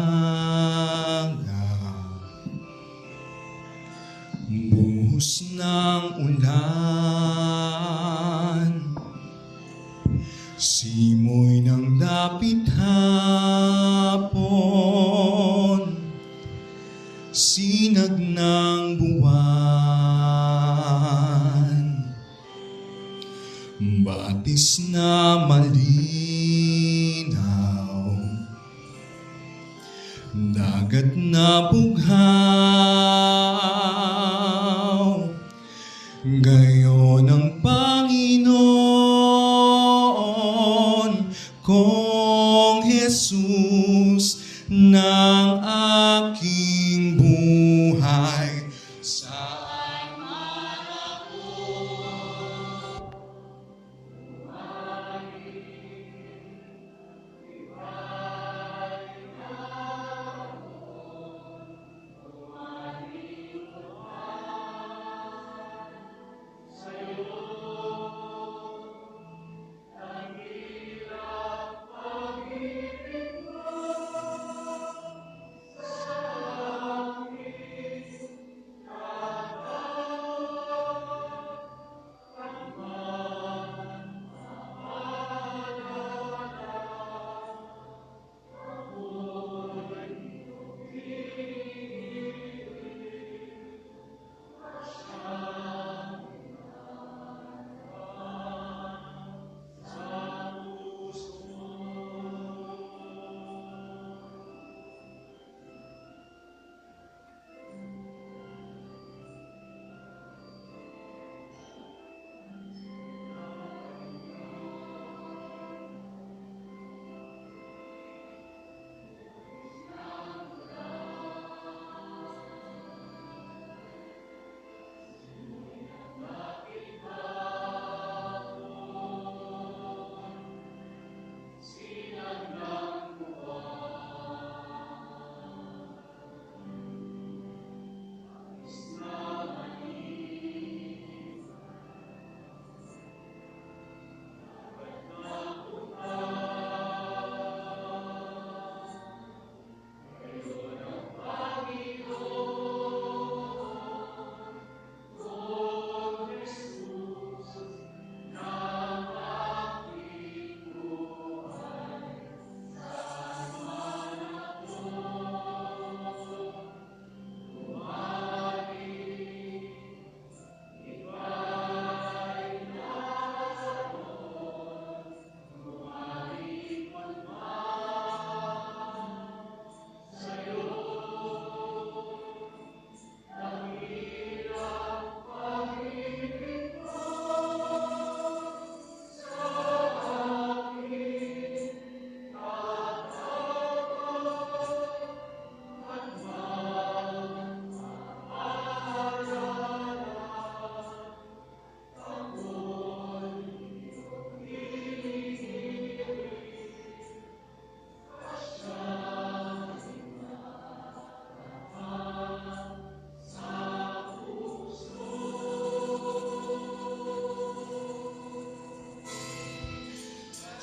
buhos ng ulan, simoy ng dapit hapon, sinag ng buwan, batis na malinaw, dagat na bughaw, gayon ang Panginoon kong Jesus ng aking buhay. Saan man ako,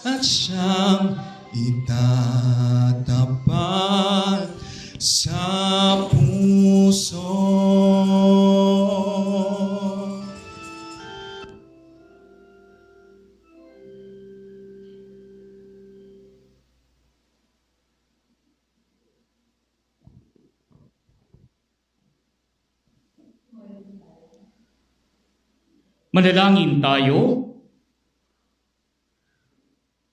at siyang itatapat sa puso. Manalangin tayo.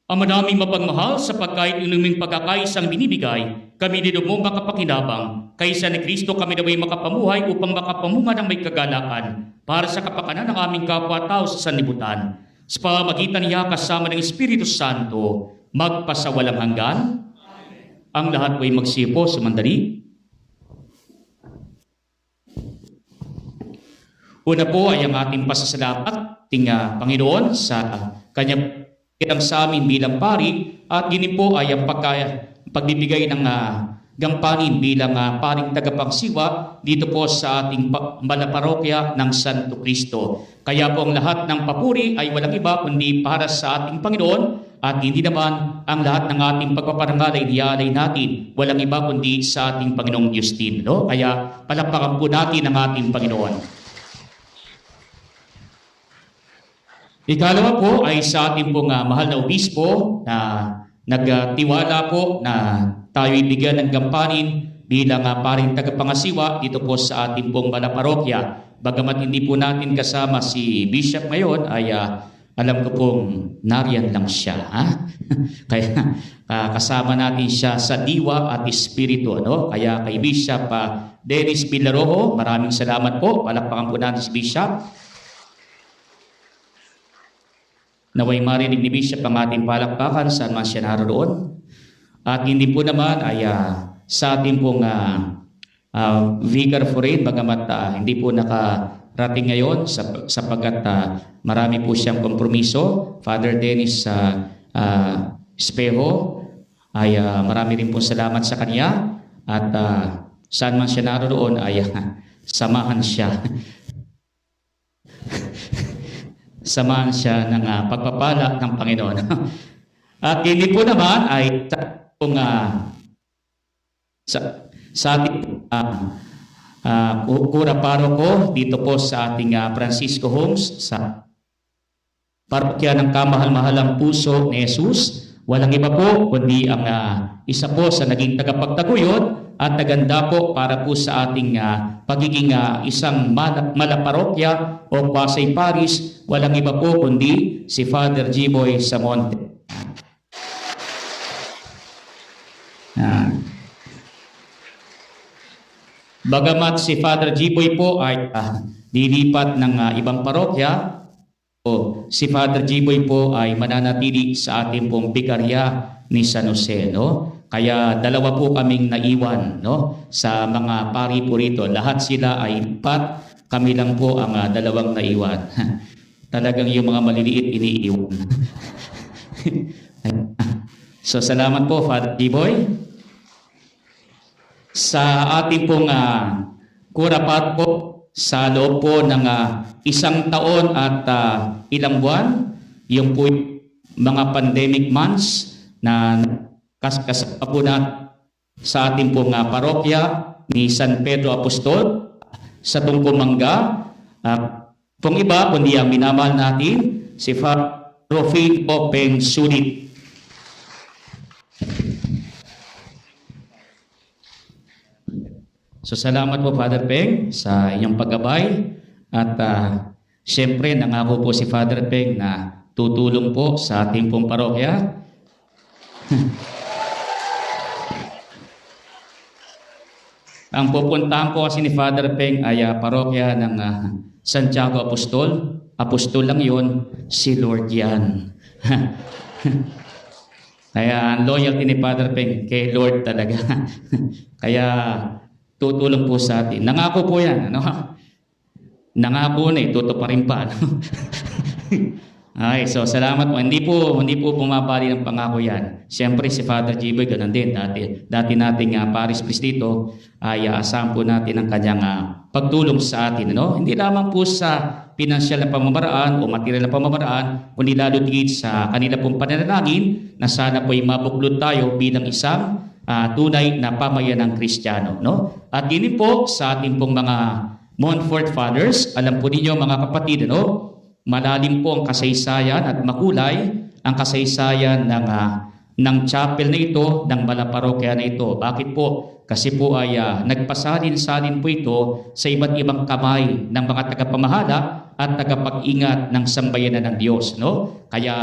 Ang madaming mapagmahal sapagkat inuming pagkakaisang binibigay, kami din mo makapakinabang, kaysa ni Kristo kami naway makapamuhay upang makapamunga ng may kagalakan para sa kapakanan ng aming kapwa-tao sa sanlibutan. Sa pamamagitan niya kasama ng Espiritu Santo, magpasawalang hanggan. Ang lahat ay magsipo sa mandali. Una po ay ang ating pasasalamat, Panginoon, sa kanyang kitang sa amin bilang pari, at gini po ay ang pagbibigay ng gampanin bilang paring tagapagsiwa dito po sa ating malaparokya ng Santo Cristo. Kaya po ang lahat ng papuri ay walang iba kundi para sa ating Panginoon At hindi naman ang lahat ng ating pagpaparangal ay dialay natin. Walang iba kundi sa ating Panginoong Diyos din. No? Kaya palakpakan po natin ang ating Panginoon. Ikalawa po ay sa ating pong mahal na obispo na nagtiwala po na tayo ibigyan ng gampanin bilang paring tagapangasiwa dito po sa ating pong malaparokya. Bagamat hindi po natin kasama si Bishop ngayon ay alam ko pong nariyan lang siya. Kaya kasama natin siya sa diwa at espiritu. No? Kaya kay Bishop Dennis Villarojo, maraming salamat po. Palakpakan po natin si Bishop. Naway marinig ni Bishop ang ating palakpakan saan man siya naroon. At hindi po naman ay sa ating pong Vicar Foreign, bagamat hindi po nakarating ngayon sapagkat marami po siyang kompromiso. Father Dennis Espejo, ay marami rin po salamat sa kanya. At saan man siya naroon ay samahan siya. Samahan siya ng pagpapala ng Panginoon. At hindi po naman ay sa ating Kura Paroko dito po sa ating Francisco Homes sa parokya ng kamahal-mahalang puso ni Jesus. Walang iba po kundi ang isa po sa naging tagapagtaguyod at naganda po para po sa ating pagiging isang malaparokya o Pasay Parish. Walang iba po kundi si Father Jiboy Samonte. Bagamat si Father Jiboy po ay dilipat ng ibang parokya, si Father Jiboy po ay mananatili sa ating pong bikarya ni San Jose. No? Kaya dalawa po kaming naiwan, no? Sa mga pari po rito. Lahat sila ay lipat, kami lang po ang dalawang naiwan. Talagang yung mga maliliit iniiwan. So salamat po Father Jiboy. Sa ating pong kurapat po sa loob po ng 1 taon at ilang buwan, yung po mga pandemic months na kasama po na sa ating pong parokya ni San Pedro Apostol sa Tungkumanga. Kung iba, kundi ang minamahal natin, si Father Rufino Peng Sulit. So salamat po Father Peng sa inyong paggabay at siyempre nangako po si Father Peng na tutulong po sa ating pong parokya. Ang pupuntahan po kasi ni Father Peng ay parokya ng Santiago Apostol. Apostol lang yun, si Lord yan. Kaya ang loyalty ni Father Peng kay Lord talaga. Kaya tutulong po sa atin. Nangako po yan. Ano? Nangako na tutuparin pa. Okay, so salamat po. Hindi po bumabali ng pangako yan. Siyempre si Father Jiboy, ganun din. Dati nating Paris Priest dito, ay asahan po natin ang kanyang pagtulong sa atin. Ano? Hindi lamang po sa pinansyal na pamamaraan o material na pamamaraan, kundi lalo tigit sa kanila pong pananalangin na sana po ay mabuklod tayo bilang isang tunay na pamayan ng Kristiyano. No? At yun po sa ating pong mga Montfort Fathers, alam po ninyo mga kapatid, no? Malalim po ang kasaysayan at makulay ang kasaysayan ng chapel na ito, ng malaparokya na ito. Bakit po? Kasi po ay nagpasalin-salin po ito sa iba't ibang kamay ng mga tagapamahala at tagapag-ingat ng sambayanan ng Diyos. No? Kaya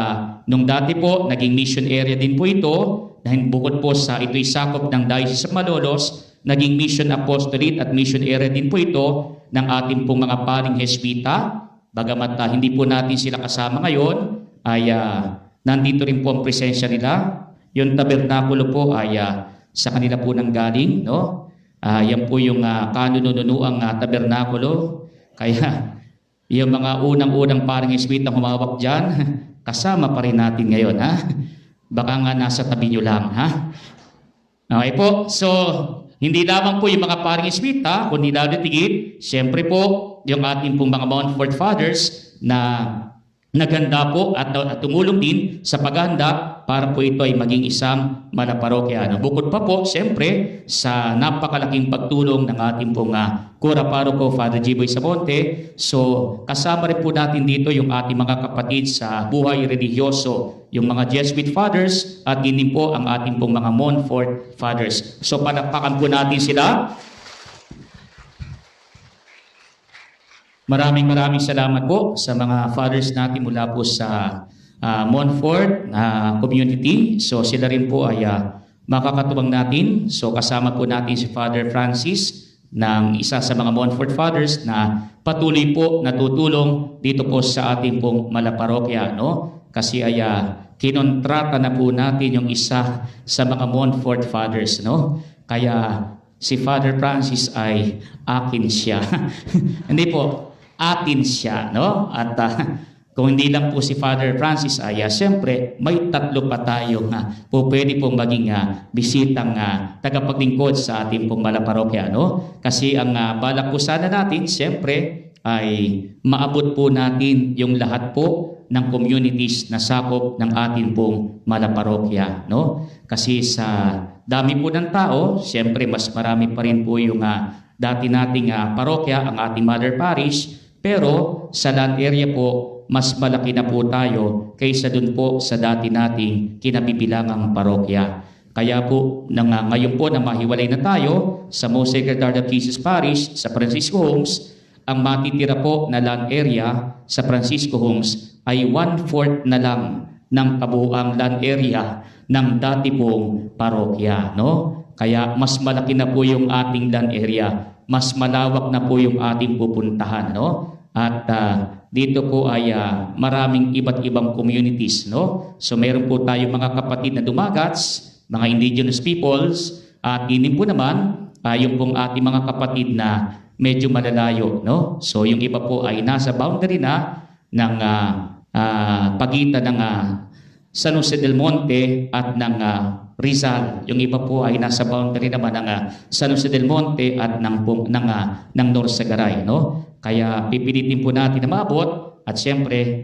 nung dati po, naging mission area din po ito, dahil bukod po sa ito'y sakop ng Diocese of Malolos, naging mission apostolate at mission area din po ito ng ating pong mga paring Hespita. Bagamat hindi po natin sila kasama ngayon, ay nandito rin po ang presensya nila. Yung tabernakulo po ay sa kanila po nang galing. No? Yan po yung kanununuang tabernakulo. Kaya yung mga unang-unang paring Hespita humawak dyan, kasama pa rin natin ngayon. Ha? Baka nga nasa tabi nyo lang. Ha? Okay po, so hindi lamang po yung mga paring Hespita, kundi lalo tigit, siyempre po, yung ating pong mga Montfort Fathers na naghanda po at tumulong din sa paghahanda para po ito ay maging isang malaparokya. Bukod pa po, siyempre, sa napakalaking pagtulong ng ating pong Cura Paroko, Father Jiboy Sabonte. So, kasama rin po natin dito yung ating mga kapatid sa buhay religyoso, yung mga Jesuit Fathers at din po ang ating pong mga Montfort Fathers. So, palakpakan po natin sila. Maraming salamat po sa mga fathers natin mula po sa Montfort community. So sila rin po ay makakatuwang natin. So kasama po natin si Father Francis ng isa sa mga Montfort Fathers na patuloy po natutulong dito po sa ating pong malaparokya. No? Kasi ay kinontrata na po natin yung isa sa mga Montfort Fathers. No? Kaya si Father Francis ay akin siya. Hindi po. Atin siya, no? At kung hindi lang po si Father Francis ay siyempre may tatlo pa tayo po pwede pong maging bisitang tagapaglingkod sa ating pong malaparokya, no? Kasi ang balak po sana natin siyempre ay maabot po natin yung lahat po ng communities na sakop ng ating pong malaparokya, no? Kasi sa dami po ng tao, siyempre mas marami pa rin po yung dati nating parokya, ang ating Mother Parish. Pero sa land area po, mas malaki na po tayo kaysa dun po sa dati nating kinabibilangang parokya. Kaya po, ngayon po na mahiwalay na tayo sa Most Sacred Heart of Jesus Parish sa Francisco Homes, ang matitira po na land area sa Francisco Homes ay 1/4 na lang ng kabuuang land area ng dati pong parokya. No? Kaya mas malaki na po yung ating land area. Mas malawak na po yung ating pupuntahan, no? At dito po ay maraming iba't ibang communities, no? So meron po tayong mga kapatid na dumagats, mga indigenous peoples, at din po naman yung pong ating mga kapatid na medyo malalayo, no? So yung iba po ay nasa boundary na ng pagitan ng San Jose del Monte at ng Rizal. Yung iba po ay nasa boundary naman ng San Jose del Monte at ng Norsagaray, no? Kaya pipilitin po natin na maabot at siyempre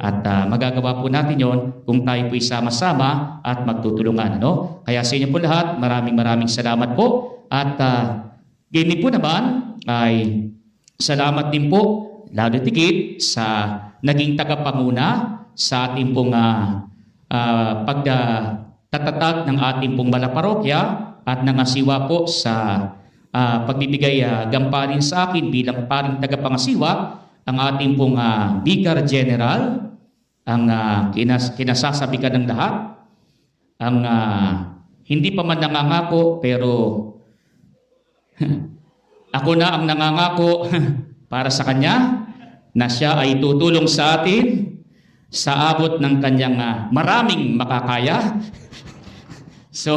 magagawa po natin yon kung tayo po sama-sama at magtutulungan, no? Kaya sa inyo po lahat, maraming salamat po at ganyan po naman ay salamat din po lalo tigit sa naging tagapanguna sa ating pong pagtatatag ng ating pong malaparokya at nangasiwa po sa pagbibigay gampanin sa akin bilang paring tagapangasiwa ang ating pong Vicar General, ang kinasasabikan ng lahat, ang hindi pa man nangangako pero ako na ang nangangako para sa kanya na siya ay tutulong sa atin sa abot ng kanyang maraming makakaya. So,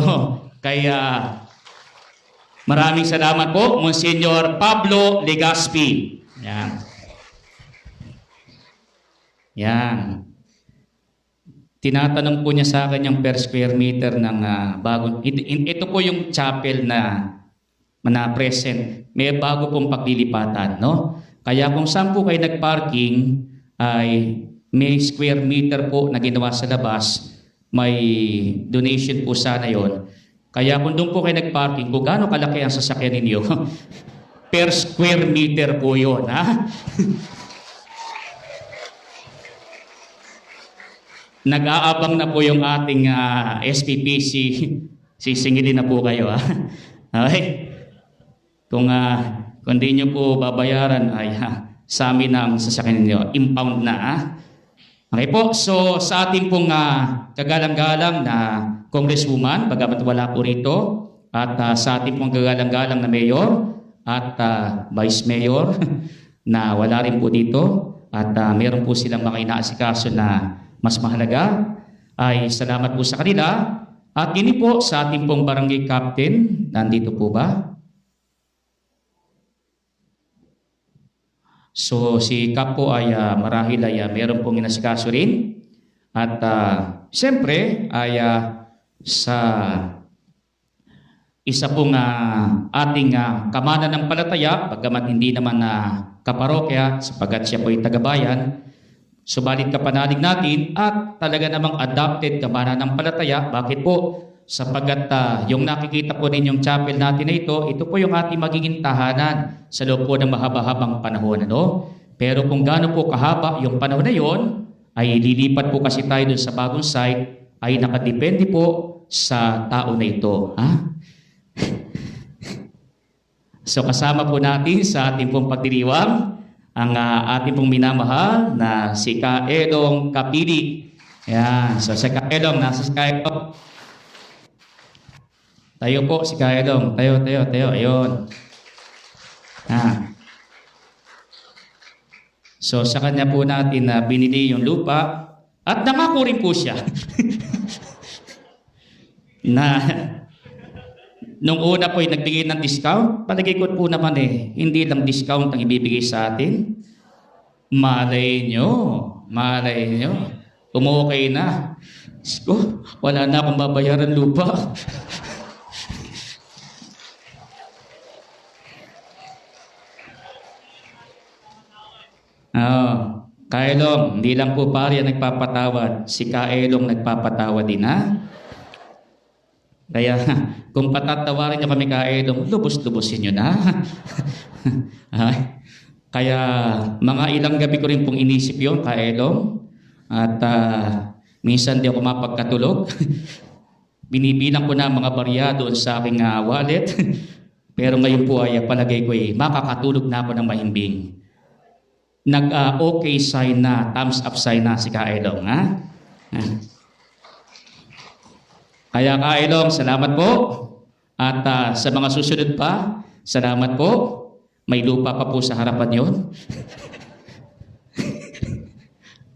kaya maraming salamat po, Monsignor Pablo Legaspi. Yan. Yan. Tinatanong po niya sa akin yung per square meter ng bagong... Ito po yung chapel na present. May bago pong paglilipatan, no? Kaya kung saan po kayo nagparking ay may square meter po na ginawa sa labas, may donation po sana yon. Kaya kung doon po kayo nagparking, kung gaano kalaki ang sasakyan ninyo, per square meter po yun, ha? Nag-aabang na po yung ating SPPC. Sisingilin na po kayo, ha? Okay? Kung di nyo po babayaran, ay sa amin ang sasakyan ninyo. Impound na, ha? Okay po, so sa ating pong kagalang-galang na congresswoman, bagamat wala po rito, at sa ating pong kagalang-galang na mayor at vice mayor na wala rin po dito, at meron po silang mga inaasikaso na mas mahalaga, ay salamat po sa kanila. At yun po sa ating pong barangay captain, nandito po ba? So si Kap po ay marahil ay meron pong inasikaso rin. At siyempre ay sa isa pong ating kamananampalataya, bagamat hindi naman kaparokya, sapagat siya po ay tagabayan, Subalit kapanalig natin at talaga namang adopted ka mananampalataya. Bakit po? Sapagkat yung nakikita po ninyong chapel natin na ito po yung ating magiging tahanan sa loob po ng mahaba-habang panahon. Ano? Pero kung gaano po kahaba yung panahon na yon, ay lilipat po kasi tayo dun sa bagong site, ay nakadepende po sa tao na ito. Ha? So kasama po natin sa ating pong pagdiriwang ang ating pong minamahal na si Kaedong Kapili. Ayan. So si Kaedong, nasa si Kaedong. Tayo po si Kaedong. Tayo. Ayun. So sa kanya po natin na binili yung lupa at nangako rin po siya na nung una po ay nagbigay ng discount. Palagay ko po naman hindi lang discount ang ibibigay sa atin. Malay nyo. Umukay na. Wala na akong babayaran lupa. Kaelong, hindi lang po pare ang nagpapatawad. Si Kaelong nagpapatawad din, ha? Kaya kung patatawarin niyo kami Kaelong, lubos-lubosin niyo na. Kaya mga ilang gabi ko rin pong inisip yun, Kaelong. At minsan di ako mapagkatulog. Binibilang ko na mga barya doon sa aking wallet. Pero ngayon po ay palagay ko makakatulog na ako ng mahimbing. Nag-okay sign na, thumbs up sign na si Kaelong, ha? Kaya Kaelong, salamat po. At sa mga susunod pa, salamat po. May lupa pa po sa harapan yon.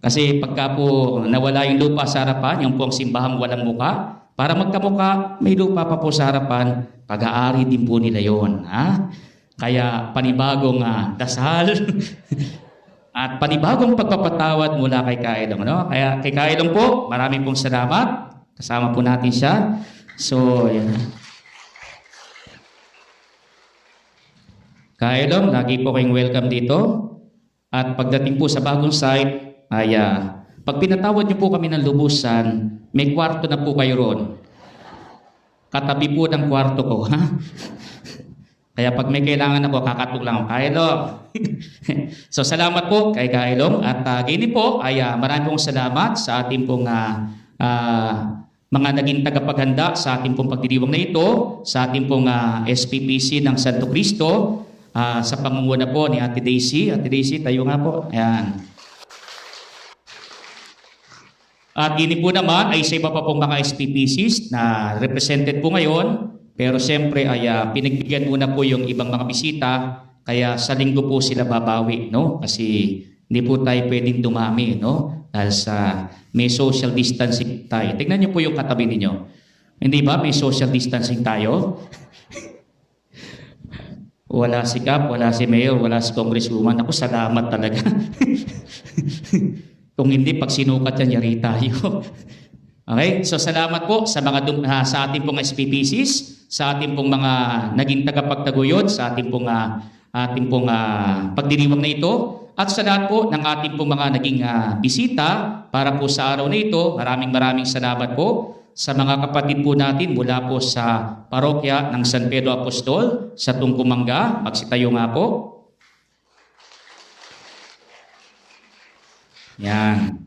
Kasi pagka po nawala yung lupa sa harapan, yung po ang simbahang walang muka, para magkamuka, may lupa pa po sa harapan, pag-aari din po nila yon, ha? Kaya panibagong dasal at panibagong pagpapatawad mula kay Kaelong. No? Kaya kay Kaelong po, maraming pong salamat. Kasama po natin siya. So, yan. Kaelong, lagi po kayong welcome dito. At pagdating po sa bagong site, ay pag pinatawad niyo po kami ng lubusan, may kwarto na po kayo ron. Katabi po ng kwarto ko. Ha? Kaya pag may kailangan ako, kakatok lang ako, Kaelong. So salamat po kay Kaelong. At gini po ay maraming pong salamat sa ating pong mga naging tagapaghanda sa ating pong pagdiriwang na ito, sa ating pong SPPC ng Santo Cristo, sa pangunguna po ni Ate Daisy. Ate Daisy, tayo nga po. Ayan. At gini po naman ay sa iba pa pong mga SPPCs na represented po ngayon. Pero siyempre ay pinagbigyan muna po yung ibang mga bisita, kaya sa linggo po sila babawi, no? Kasi hindi po tayo pwedeng dumami, no? Dahil sa may social distancing tayo. Tingnan niyo po yung katabi ninyo. Hindi ba may social distancing tayo? Wala si Kap, wala si Mayor, wala si Congresswoman. Ako, salamat talaga. Kung hindi, pag sinukat yan, yari tayo. Okay, so salamat po sa mga sa ating pong SPPCs, sa ating pong mga naging tagapagtaguyod, sa ating pong pagdiriwang na ito, at sa lahat po ng ating pong mga naging bisita para po sa araw na ito. Maraming salamat po sa mga kapatid po natin mula po sa parokya ng San Pedro Apostol sa Tungkumanga. Magsitayo nga po. Yan.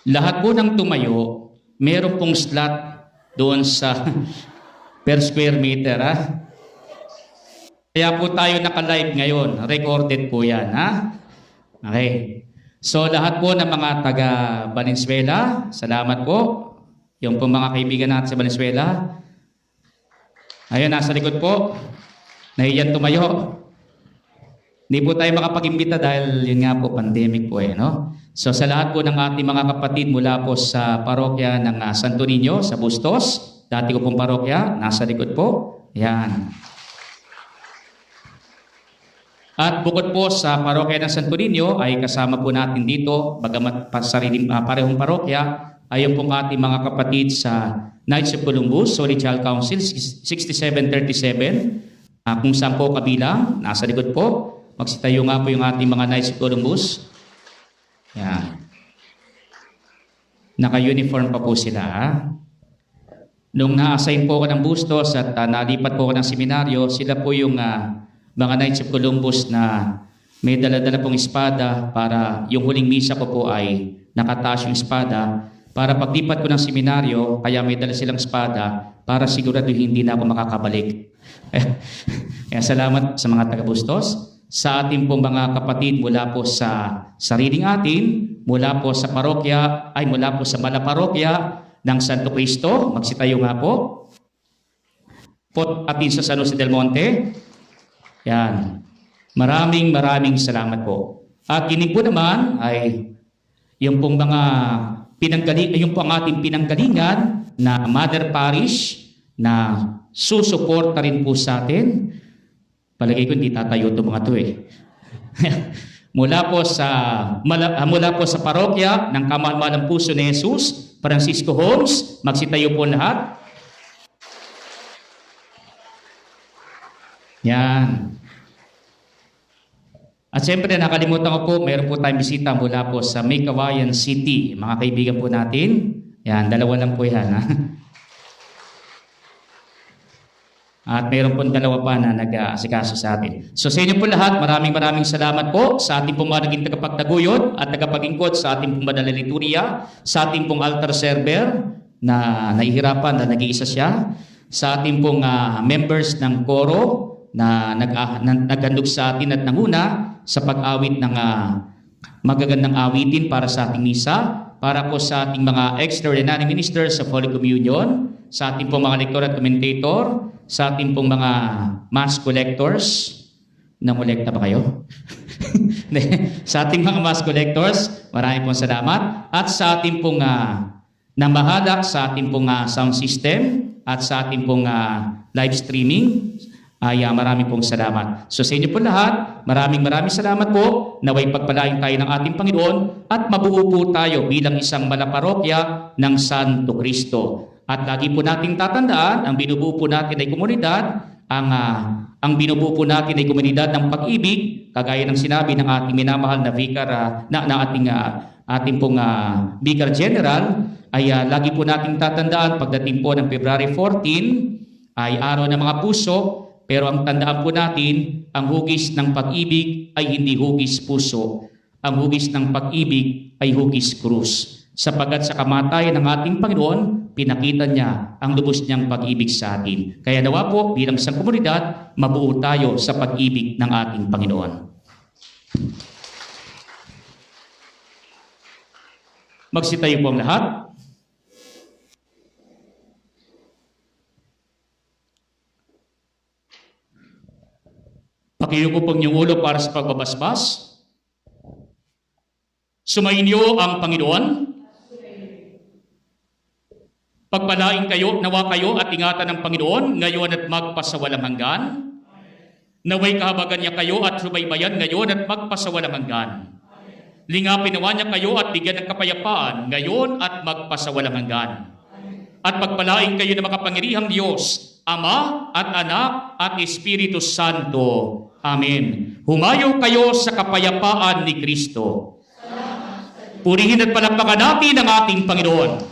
Lahat po ng tumayo, meron pong slot doon sa per square meter. Ha? Kaya po tayo naka-live ngayon. Recorded po yan. Ha? Okay. So lahat po ng mga taga Valenzuela, salamat po. Yung po mga kaibigan natin sa Valenzuela. Ayun, nasa likod po. Nahiyan tumayo. Hindi po tayo makapag-imbita dahil yun nga po, pandemic po no? So sa lahat po ng ating mga kapatid mula po sa parokya ng Santo Niño sa Bustos, dati ko pong parokya, nasa likod po. Yan. At bukod po sa parokya ng Santo Niño, ay kasama po natin dito, bagamat parehong parokya, ay yung pong ating mga kapatid sa Knights of Columbus, Solichal Council, 6737, kung saan po kabilang, nasa likod po. Magsitayo nga po yung ating mga Knights of Columbus. Yan. Naka-uniform pa po sila. Nung na-assign po ako ng Bustos at nalipat po ako ng seminaryo, sila po yung mga Knights of Columbus na may dala-dala pong espada para yung huling misa ko po ay nakataas yung espada para paglipat ko ng seminaryo, kaya may dala silang espada para sigurado hindi na ako makakabalik. Kaya salamat sa mga taga-Bustos, sa ating pong mga kapatid mula po sa sariling atin, mula po sa parokya, ay mula po sa Malaparokya ng Santo Cristo. Magsitayo nga po. Atin sa San Jose del Monte. Yan. Maraming salamat po. At yun po naman ay yung pong mga yung pong ating pinanggalingan na Mother Parish na susuporta rin po sa atin. Palagay ko hindi tatayo ito mga ito eh. mula po sa parokya ng Kamahal-mahalang Puso ni Jesus, Francisco Homes, magsitayo po lahat. Yan. At siyempre, nakalimutan ko po, mayroon po tayong bisita mula po sa Maykawayan City. Mga kaibigan po natin. Yan, dalawa lang po yan. Ha? At mayroon po dalawa pa na nag-aasikaso sa atin. So sa inyo po lahat, maraming salamat po sa ating pong mga naging tagapagtaguyod at tagapagingkod sa ating pong banal na liturya, sa ating pong altar server na nahihirapan na nag-iisa siya, sa ating pong members ng koro na naghandog sa atin at nanguna sa pag-awit ng magagandang awitin para sa ating misa, para po sa ating mga extraordinary ministers sa Holy Communion, sa ating pong mga lektor at commentator, sa ating pong mga mass collectors. Namolekta ba kayo? Sa ating mga mass collectors, maraming pong salamat. At sa ating pong namahalak sa ating pong sound system at sa ating pong live streaming, ay maraming pong salamat. So sa inyo po lahat, maraming salamat po. Naway pagpalain tayo ng ating Panginoon at mabuo po tayo bilang isang malaparokya ng Santo Cristo. At lagi po nating tatandaan, ang binubuo po natin ay komunidad, ang binubuo po natin ay komunidad ng pag-ibig, kagaya ng sinabi ng ating minamahal na vicar, ating pong Vicar General, ay lagi po nating tatandaan pagdating po ng February 14 ay araw ng mga puso. Pero ang tandaan po natin, ang hugis ng pag-ibig ay hindi hugis puso. Ang hugis ng pag-ibig ay hugis krus. Sapagat sa kamatayan ng ating Panginoon, pinakita niya ang lubos niyang pag-ibig sa atin. Kaya nawa po, bilang isang komunidad, mabuo tayo sa pag-ibig ng ating Panginoon. Magsitayo po ang lahat. Pakiyuko po niyong ulo para sa pagbabasbas. Sumainyo ang Panginoon. Pagpalain kayo, nawa kayo at ingatan ng Panginoon ngayon at magpasawalang hanggan. Naway kahabagan niya kayo at subaybayan ngayon at magpasawalang hanggan. Lingapin nawa niya kayo at bigyan ng kapayapaan ngayon at magpasawalang hanggan. At pagpalain kayo ng makapangyarihang Diyos, Ama at Anak at Espiritu Santo. Amen. Humayo kayo sa kapayapaan ni Kristo. Purihin at palakpakan natin ang ating Panginoon.